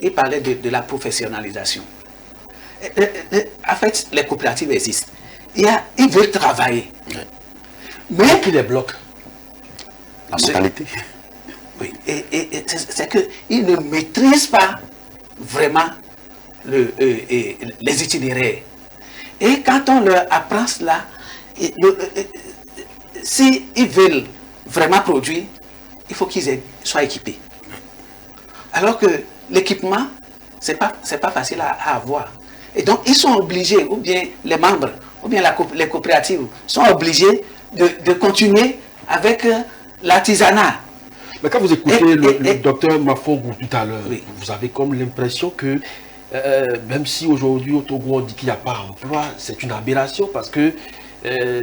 Il parlait de la professionnalisation. En fait, les coopératives existent. Ils veulent travailler. Mais qui les bloque? La mentalité. Oui, c'est qu'ils ne maîtrisent pas vraiment les itinéraires. Et quand on leur apprend cela, s'ils veulent vraiment produire, il faut qu'ils soient équipés. Alors que l'équipement, c'est pas facile à avoir. Et donc, ils sont obligés, ou bien les membres, ou bien les coopératives, sont obligés de continuer avec l'artisanat. Mais quand vous écoutez le docteur Mafongou tout à l'heure, oui, vous avez comme l'impression que même si aujourd'hui au Togo on dit qu'il n'y a pas d'emploi, c'est une aberration parce que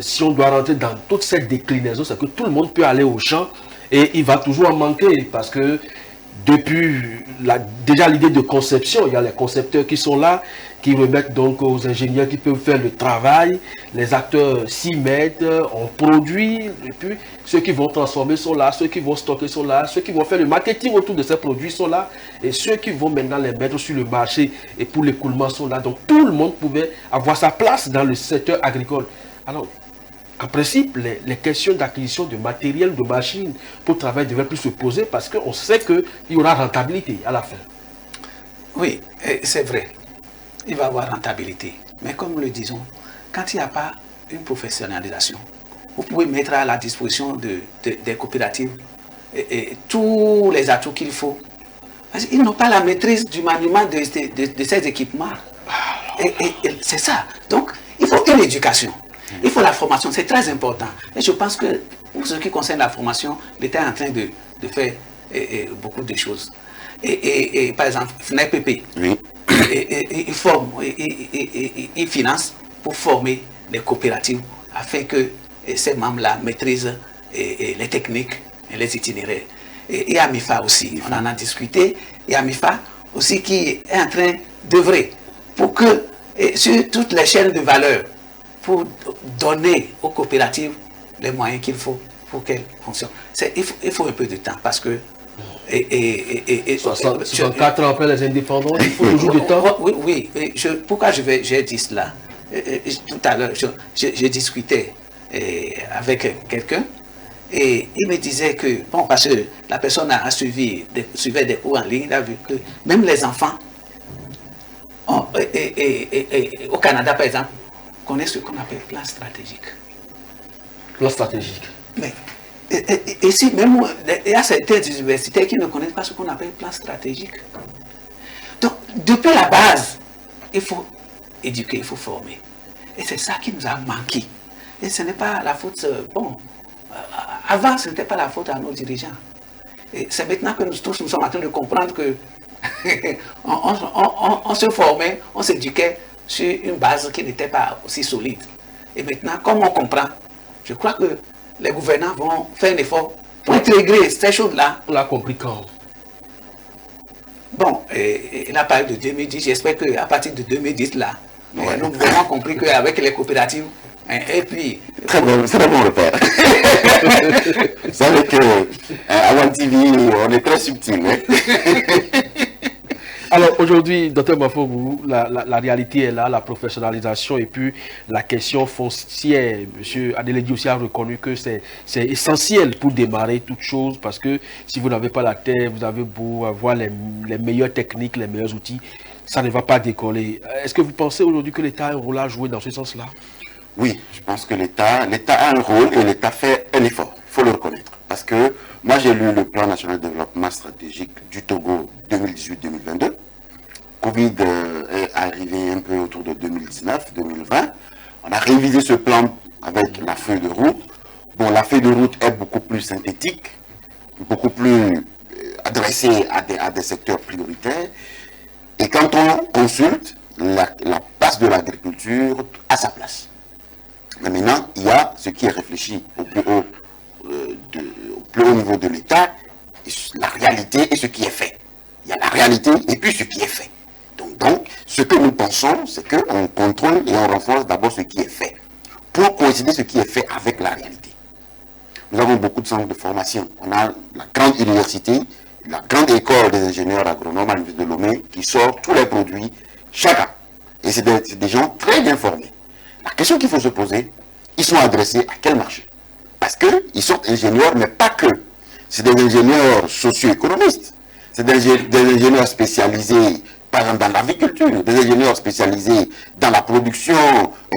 si on doit rentrer dans toute cette déclinaison, c'est que tout le monde peut aller au champ et il va toujours en manquer parce que depuis déjà l'idée de conception, il y a les concepteurs qui sont là, qui remettent donc aux ingénieurs qui peuvent faire le travail, les acteurs s'y mettent, on produit, et puis ceux qui vont transformer sont là, ceux qui vont stocker sont là, ceux qui vont faire le marketing autour de ces produits sont là, et ceux qui vont maintenant les mettre sur le marché et pour l'écoulement sont là. Donc tout le monde pouvait avoir sa place dans le secteur agricole. Alors, en principe, les questions d'acquisition de matériel, de machines pour travailler devraient plus se poser parce qu'on sait qu'il y aura rentabilité à la fin. Oui, c'est vrai. Il va y avoir rentabilité. Mais comme nous le disons, quand il n'y a pas une professionnalisation, vous pouvez mettre à la disposition des coopératives et tous les atouts qu'il faut. Parce qu'ils n'ont pas la maîtrise du maniement de ces équipements. Et c'est ça. Donc, il faut une éducation. Il faut la formation, c'est très important. Et je pense que pour ce qui concerne la formation, l'État est en train de faire beaucoup de choses. Et par exemple, FNEPP, oui, il forme, il finance pour former les coopératives afin que ces membres-là maîtrisent les techniques et les itinéraires. Et AMIFA aussi, on en a discuté. Et AMIFA aussi qui est en train d'œuvrer pour que sur toutes les chaînes de valeur, pour donner aux coopératives les moyens qu'il faut pour qu'elles fonctionnent. Il faut un peu de temps parce que... 64 ans après les indépendants, il faut toujours du temps. Oui. Pourquoi j'ai dit cela? Tout à l'heure, je discutais avec quelqu'un et il me disait que, bon, parce que la personne suivait des cours en ligne, il a vu que même les enfants, au Canada par exemple, connaissent ce qu'on appelle plan stratégique. Plan stratégique. Mais, et si même il y a certaines universités qui ne connaissent pas ce qu'on appelle plan stratégique. Donc, depuis la base, il faut éduquer, il faut former. Et c'est ça qui nous a manqué. Et ce n'est pas la faute, bon, avant ce n'était pas la faute à nos dirigeants. Et c'est maintenant que nous tous nous sommes en train de comprendre que on se formait, on s'éduquait sur une base qui n'était pas aussi solide. Et maintenant, comme on comprend, je crois que les gouvernants vont faire un effort pour intégrer ces choses-là. On l'a compris quand? Bon, il a parlé de 2010, j'espère qu'à partir de 2010, là, nous avons vraiment compris qu'avec les coopératives, et puis... Très bon repère. Vous savez qu'à One TV, on est très subtil. Hein? Alors aujourd'hui, Dr Mafogou, la réalité est là, la professionnalisation et puis la question foncière. Monsieur Adeledi aussi a reconnu que c'est essentiel pour démarrer toute chose parce que si vous n'avez pas la terre, vous avez beau avoir les meilleures techniques, les meilleurs outils, ça ne va pas décoller. Est-ce que vous pensez aujourd'hui que l'État a un rôle à jouer dans ce sens-là? Oui, je pense que l'État a un rôle et l'État fait un effort, il faut le reconnaître. Parce que moi j'ai lu le plan national de développement stratégique du Togo 2018-2022. Covid est arrivé un peu autour de 2019-2020. On a révisé ce plan avec la feuille de route. Bon, la feuille de route est beaucoup plus synthétique, beaucoup plus adressée à des secteurs prioritaires. Et quand on consulte, la place de l'agriculture a sa place. Mais maintenant, il y a ce qui est réfléchi au plus haut niveau de l'État, la réalité et ce qui est fait. Il y a la réalité et puis ce qui est fait. Donc, ce que nous pensons, c'est qu'on contrôle et on renforce d'abord ce qui est fait, pour coïncider ce qui est fait avec la réalité. Nous avons beaucoup de centres de formation. On a la grande université, la grande école des ingénieurs agronomes à l'Université de Lomé, qui sort tous les produits chaque an. Et c'est des gens très bien formés. La question qu'il faut se poser, ils sont adressés à quel marché? Parce qu'ils sont ingénieurs, mais pas que. C'est des ingénieurs socio-économistes. C'est des ingénieurs spécialisés, par exemple, dans l'agriculture, des ingénieurs spécialisés dans la production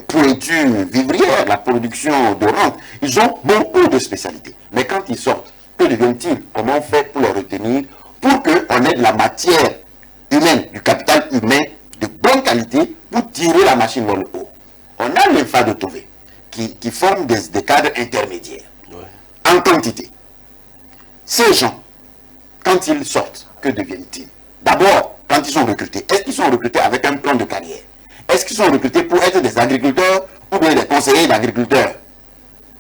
pourriture vivrière, la production de rente. Ils ont beaucoup de spécialités. Mais quand ils sortent, que deviennent-ils? Comment on fait pour les retenir? Pour qu'on ait de la matière humaine, du capital humain de bonne qualité pour tirer la machine vers le haut. On a l'INFA de Tové qui forme des cadres intermédiaires en quantité. Ces gens, quand ils sortent, que deviennent-ils? D'abord, quand ils sont recrutés, est-ce qu'ils sont recrutés avec un plan de carrière? Est-ce qu'ils sont recrutés pour être des agriculteurs ou bien des conseillers d'agriculteurs?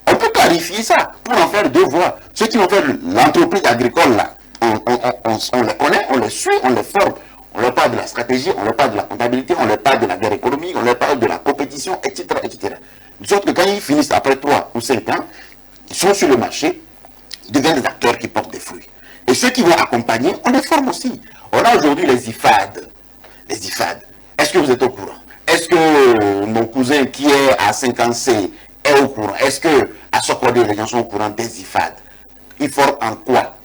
On peut clarifier ça pour en faire deux voies. Ceux qui vont faire l'entreprise agricole, là, on les connaît, on les suit, on les forme. On leur parle de la stratégie, on leur parle de la comptabilité, on leur parle de la guerre économique, on leur parle de la compétition, etc. etc. De sorte que quand ils finissent après 3 ou 5 ans, ils sont sur le marché, ils deviennent des acteurs qui portent des fruits. Et ceux qui vont accompagner, on les forme aussi. On a aujourd'hui les IFAD. Les IFAD. Est-ce que vous êtes au courant? Est-ce que mon cousin qui est à 50C est au courant? Est-ce que à Sokodé, les gens sont au courant des IFAD? Ils forment en quoi?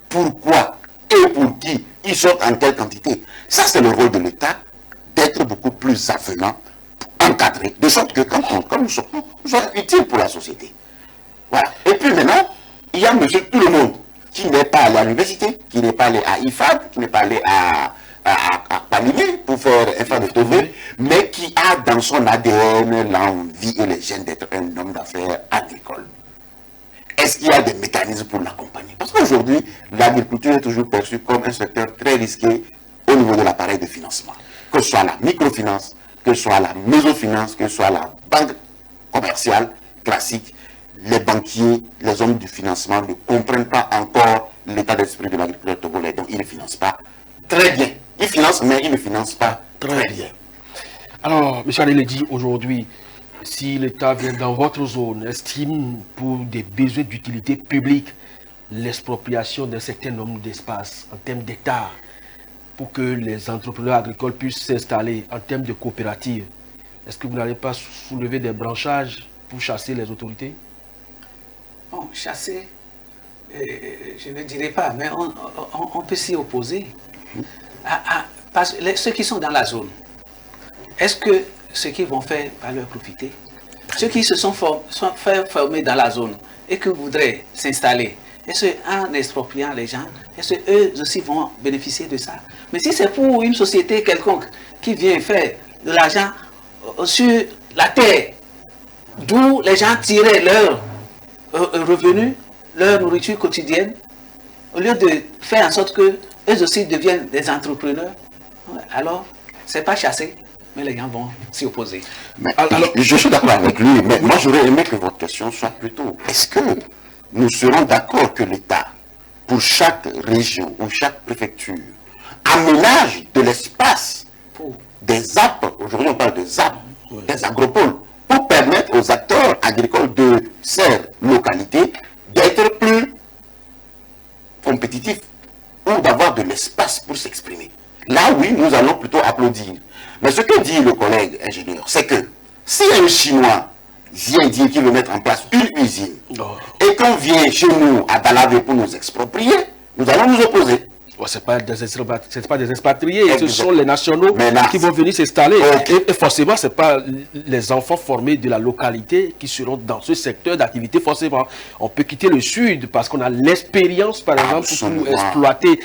Pourquoi? Et pour qui? Ils sortent en quelle quantité? Ça, c'est le rôle de l'État, d'être beaucoup plus avenant, encadré, de sorte que quand nous sortons, nous sommes utiles pour la société. Voilà. Et puis maintenant, il y a monsieur tout le monde qui n'est pas allé à l'université, qui n'est pas allé à IFAD, qui n'est pas allé à Palimé pour faire IFAD de Tové, mais qui a dans son ADN l'envie et les gènes d'être un homme d'affaires agricole. Est-ce qu'il y a des mécanismes pour l'accompagner? Parce qu'aujourd'hui, l'agriculture est toujours perçue comme un secteur très risqué au niveau de l'appareil de financement. Que ce soit la microfinance, que ce soit la mésofinance, que ce soit la banque commerciale classique, les banquiers, les hommes du financement ne comprennent pas encore l'état d'esprit de l'agriculteur togolais. Donc, ils ne financent pas très bien. Ils financent, mais ils ne financent pas très bien. Alors, M. Adeledi, aujourd'hui, si l'État vient dans votre zone, estime pour des besoins d'utilité publique l'expropriation d'un certain nombre d'espaces en termes d'État pour que les entrepreneurs agricoles puissent s'installer en termes de coopératives, est-ce que vous n'allez pas soulever des branchages pour chasser les autorités? Bon, chasser, je ne dirais pas, mais on peut s'y opposer. Parce que ceux qui sont dans la zone, est-ce que ceux qui vont faire va leur profiter? Ceux qui se sont fait former dans la zone et qui voudraient s'installer, est-ce qu'en expropriant les gens, est-ce qu'eux aussi vont bénéficier de ça? Mais si c'est pour une société quelconque qui vient faire de l'argent sur la terre, d'où les gens tiraient leurs revenus, leur nourriture quotidienne, au lieu de faire en sorte que eux aussi deviennent des entrepreneurs, alors c'est pas chassé, mais les gens vont s'y opposer. Mais, alors, je suis d'accord avec lui, mais moi j'aurais aimé que votre question soit plutôt, est-ce que nous serons d'accord que l'État, pour chaque région ou chaque préfecture, aménage de l'espace pour des ZAP, aujourd'hui on parle de ZAP, des agropoles, pour permettre aux acteurs agricoles de ces localités d'être plus compétitifs ou d'avoir de l'espace pour s'exprimer. Là, oui, nous allons plutôt applaudir. Mais ce que dit le collègue ingénieur, c'est que si un Chinois vient dire qu'il veut mettre en place une usine et qu'on vient chez nous à Dalavé pour nous exproprier, nous allons nous opposer. Ce n'est pas des expatriés, ce sont les nationaux qui vont venir s'installer. Et forcément, ce n'est pas les enfants formés de la localité qui seront dans ce secteur d'activité. Forcément, on peut quitter le sud parce qu'on a l'expérience, par exemple, pour exploiter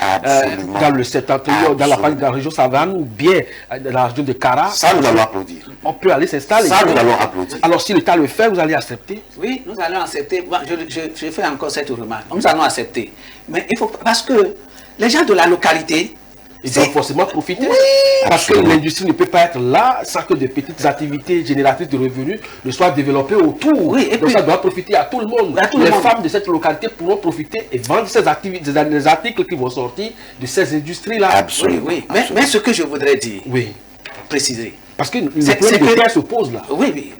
dans le septentrion, dans la région Savane ou bien dans la région de Kara. Ça, nous allons applaudir. On peut aller s'installer. Ça, nous allons applaudir. Alors, si l'État le fait, vous allez accepter? Oui, nous allons accepter. Bon, je fais encore cette remarque. Nous allons accepter. Mais il faut, parce que les gens de la localité, ils doivent forcément profiter. Oui, parce que l'industrie ne peut pas être là sans que de petites activités génératrices de revenus ne soient développées autour. Oui, et donc ça doit profiter à tout le monde. Les femmes de cette localité pourront profiter et vendre ces activités, les articles qui vont sortir de ces industries-là. Absolument. Oui, oui. Mais ce que je voudrais dire, préciser. Parce que le problème de terre se pose là. Oui, oui.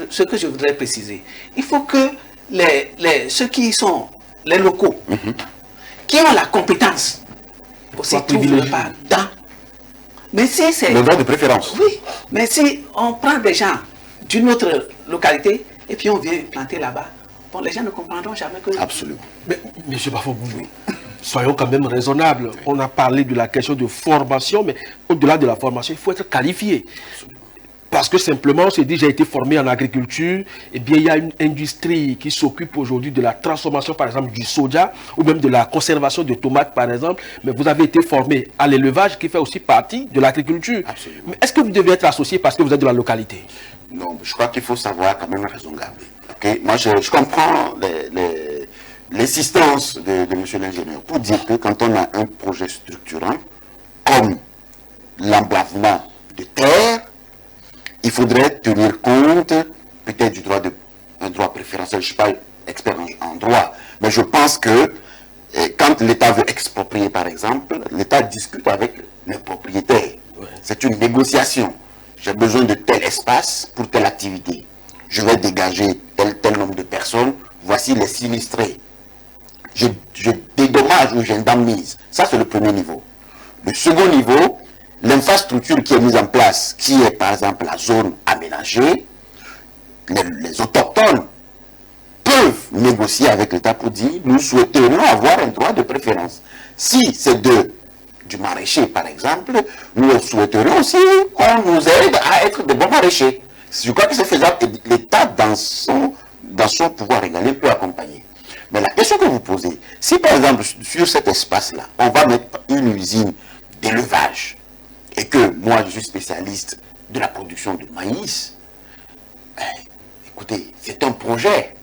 Ce que je voudrais préciser, il faut que ceux qui sont les locaux, qui ont la compétence, aussi trouvent le pas dans. Mais si c'est... Le droit de préférence. Oui, mais si on prend des gens d'une autre localité et puis on vient planter là-bas, bon, les gens ne comprendront jamais que... Absolument. Mais M. Bafoboulou, soyons quand même raisonnables. On a parlé de la question de formation, mais au-delà de la formation, il faut être qualifié. Parce que simplement, on se dit, j'ai été formé en agriculture, et bien il y a une industrie qui s'occupe aujourd'hui de la transformation, par exemple, du soja, ou même de la conservation de tomates, par exemple. Mais vous avez été formé à l'élevage, qui fait aussi partie de l'agriculture. Mais est-ce que vous devez être associé parce que vous êtes de la localité? Non, je crois qu'il faut savoir quand même raison garder. Okay? Moi, je comprends l'insistance de M. l'ingénieur pour dire que quand on a un projet structurant, comme l'emblavement de terre, il faudrait tenir compte peut-être du droit un droit préférentiel. Je ne suis pas expert en droit, mais je pense que quand l'État veut exproprier, par exemple, l'État discute avec le propriétaire. C'est une négociation. J'ai besoin de tel espace pour telle activité. Je vais dégager tel nombre de personnes. Voici les sinistrés. Je dédommage ou j'indemnise. Ça, c'est le premier niveau. Le second niveau, l'infrastructure qui est mise en place, qui est par exemple la zone aménagée, les autochtones peuvent négocier avec l'État pour dire nous souhaiterions avoir un droit de préférence. Si c'est du maraîcher par exemple, nous souhaiterions aussi qu'on nous aide à être de bons maraîchers. Je crois que c'est faisable et l'État dans son pouvoir régalien peut accompagner. Mais la question que vous posez, si par exemple sur cet espace-là, on va mettre une usine d'élevage, et que moi je suis spécialiste de la production de maïs, écoutez, c'est un projet.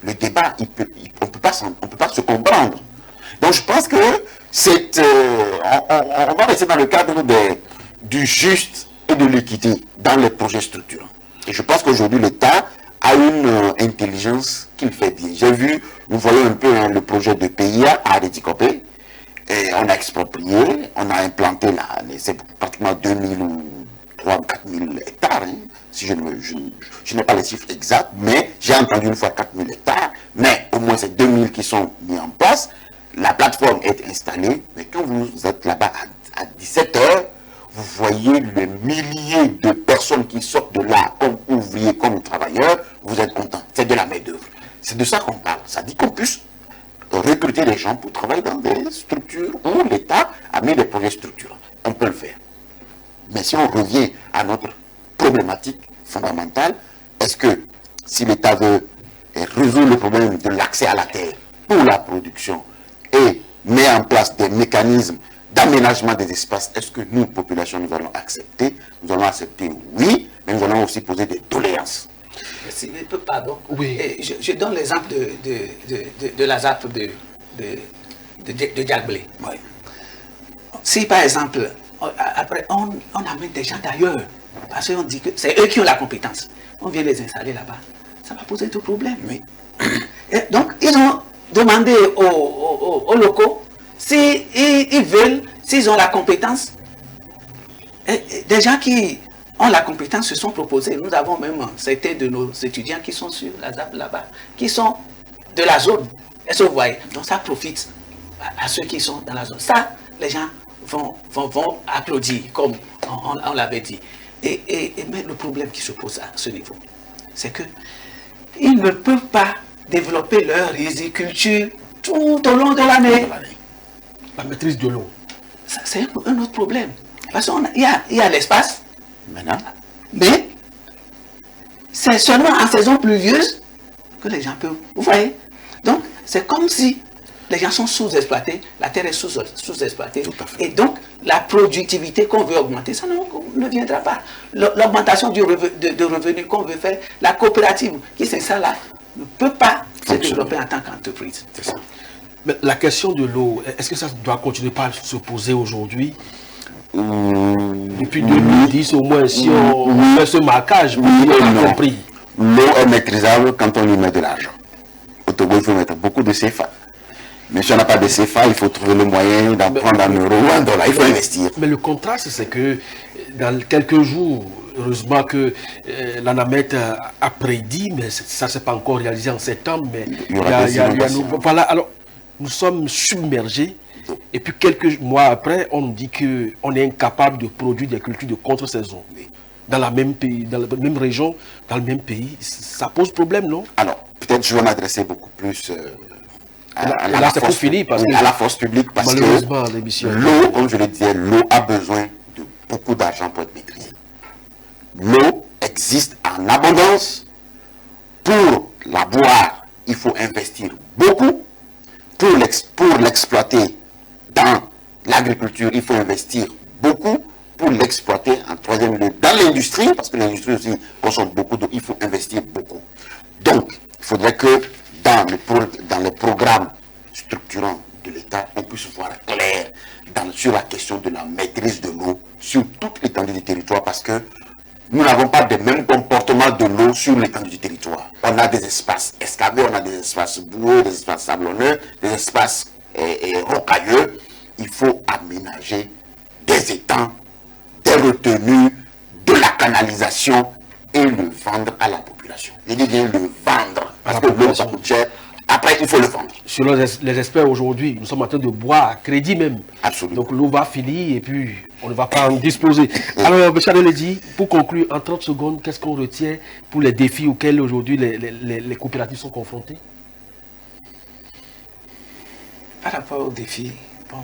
Le débat, on ne peut pas se comprendre. Donc je pense que on va rester dans le cadre du juste et de l'équité dans les projets structurants. Et je pense qu'aujourd'hui l'État a une intelligence qu'il fait bien. Nous voyons un peu le projet de PIA à Retikopé. Et on a exproprié, on a implanté là, c'est pratiquement 2000 ou 3 ou 4000 hectares, hein, si je n'ai pas les chiffres exacts, mais j'ai entendu une fois 4000 hectares, mais au moins c'est 2000 qui sont mis en place, la plateforme est installée, mais quand vous êtes là-bas à 17 h, vous voyez les milliers de personnes qui sortent de là, comme ouvriers, comme travailleurs, vous êtes contents, c'est de la main-d'œuvre. C'est de ça qu'on parle, ça dit qu'on puisse recruter des gens pour travailler dans des structures où l'État a mis des projets structurants. On peut le faire. Mais si on revient à notre problématique fondamentale, est-ce que si l'État veut résoudre le problème de l'accès à la terre pour la production et met en place des mécanismes d'aménagement des espaces, est-ce que nous, population, nous allons accepter? Nous allons accepter, oui, mais nous allons aussi poser des doléances. Pardon. Oui. Je donne l'exemple de la ZAP de Diagblé. Oui. si par exemple, après on amène des gens d'ailleurs, parce qu'on dit que c'est eux qui ont la compétence, on vient les installer là-bas, ça va poser tout problème. Oui. Et donc, ils ont demandé aux locaux s'ils veulent, s'ils ont la compétence. Et des gens qui ont la compétence se sont proposés. Nous avons même certains de nos étudiants qui sont sur la ZAP là-bas, qui sont de la zone. Est-ce que vous voyez? Donc ça profite à ceux qui sont dans la zone. Ça, les gens vont applaudir, comme on l'avait dit. Mais le problème qui se pose à ce niveau, c'est qu'ils ne peuvent pas développer leur riziculture tout au long de l'année. La maîtrise de l'eau. C'est un autre problème. Parce qu'il y a l'espace, Maintenant, mais c'est seulement en saison pluvieuse que les gens peuvent. Vous voyez? Donc, c'est comme si les gens sont sous-exploités, la terre est sous-exploitée. Et donc, la productivité qu'on veut augmenter, ça ne viendra pas. L'augmentation de revenus qu'on veut faire, la coopérative qui s'installe là, ne peut pas se développer en tant qu'entreprise. C'est ça. Mais la question de l'eau, est-ce que ça doit continuer par se poser aujourd'hui? Depuis 2010, au moins, si on fait ce marquage, on a compris. L'eau est maîtrisable quand on y met de l'argent. Au Togo, il faut mettre beaucoup de CFA. Mais si on n'a pas de CFA, il faut trouver le moyen d'en prendre un euro ou un dollar. Il faut investir. Mais le contraste, c'est que dans quelques jours, heureusement que l'ANAMET a prédit, mais ça ne s'est pas encore réalisé en septembre, mais voilà, alors nous sommes submergés. Et puis quelques mois après, on nous dit qu'on est incapable de produire des cultures de contre-saison. Dans la même pays, dans la même région, dans le même pays, ça pose problème, non? Alors, peut-être je vais m'adresser beaucoup plus à la force publique, parce que l'eau, comme je le disais, l'eau a besoin de beaucoup d'argent pour être maîtrisée. L'eau existe en abondance. Pour la boire, il faut investir beaucoup. Pour l'exploiter dans l'agriculture, il faut investir beaucoup. Pour l'exploiter en troisième lieu dans l'industrie, parce que l'industrie aussi consomme beaucoup d'eau, il faut investir beaucoup. Donc, il faudrait que dans les programmes structurants de l'État, on puisse voir clair sur la question de la maîtrise de l'eau sur toute l'étendue du territoire, parce que nous n'avons pas le même comportement de l'eau sur l'étendue du territoire. On a des espaces escabés, on a des espaces boueux, des espaces sablonneux, des espaces rocailleux. Il faut aménager des étangs, des retenues, de la canalisation et le vendre à la population. Je dis bien le vendre, parce que l'eau ça coûte cher. Après, il faut le vendre. Selon les experts aujourd'hui, nous sommes en train de boire à crédit même. Absolument. Donc l'eau va finir et puis on ne va pas en disposer. Alors, M. Adel, pour conclure, en 30 secondes, qu'est-ce qu'on retient pour les défis auxquels aujourd'hui les coopératives sont confrontées? Par rapport aux défis, bon,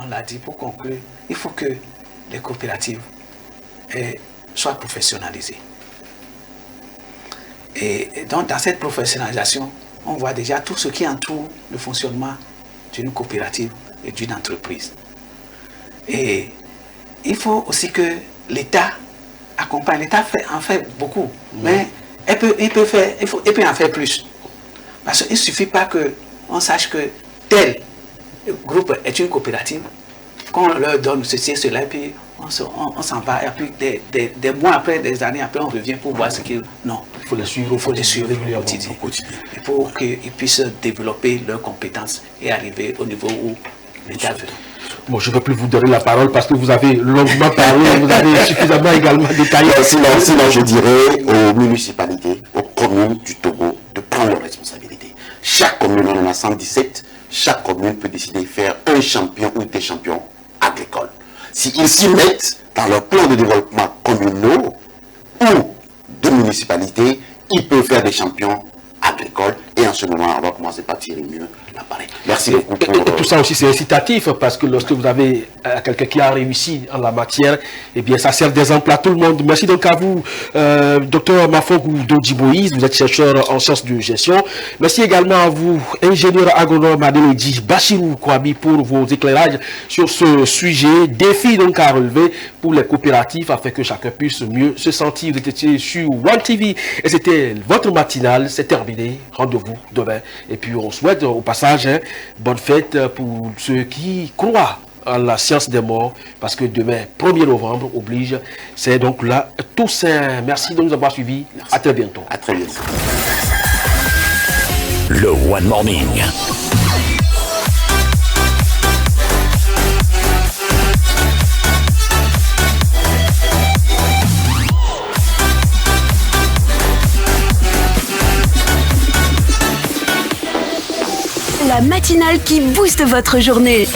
on l'a dit, pour conclure, il faut que les coopératives soient professionnalisées. Et donc, dans cette professionnalisation, on voit déjà tout ce qui entoure le fonctionnement d'une coopérative et d'une entreprise. Et il faut aussi que l'État accompagne. L'État en fait beaucoup, mais il peut en faire plus. Parce qu'il ne suffit pas qu'on sache que tel groupe est une coopérative, qu'on leur donne ceci et cela, et puis on s'en va, et puis des mois après, des années après, on revient pour voir ce qu'ils... Non, il faut les suivre, régulièrement au quotidien. Et pour qu'ils puissent développer leurs compétences et arriver au niveau où l'État veut. Bon, je ne vais plus vous donner la parole parce que vous avez longuement parlé, vous avez suffisamment également détaillé. Sinon, je dirais aux municipalités, aux communes du Togo de prendre leurs responsabilités. Chaque commune, on en a 117, chaque commune peut décider de faire un champion ou des champions agricoles. S'ils s'y mettent dans leur plan de développement communaux ou de municipalité, ils peuvent faire des champions agricoles et en ce moment, on va commencer par tirer mieux l'appareil. Merci beaucoup. Et tout ça aussi, c'est incitatif parce que lorsque vous avez quelqu'un qui a réussi en la matière, eh bien, ça sert d'exemple à tout le monde. Merci donc à vous, Dr Mafogou Dodji Moïse, vous êtes chercheur en sciences de gestion. Merci également à vous, ingénieur agronome Adelodji Bachirou Kouabi, pour vos éclairages sur ce sujet. Défi donc à relever pour les coopératives afin que chacun puisse mieux se sentir. Vous étiez sur One TV et c'était votre matinale. C'est terminé. Rendez-vous demain. Et puis on souhaite au passage bonne fête pour ceux qui croient à la science des morts, parce que demain, 1er novembre, oblige, c'est donc là Toussaint. Merci de nous avoir suivis. Merci. À très bientôt. À très bientôt. Le One Morning. La matinale qui booste votre journée.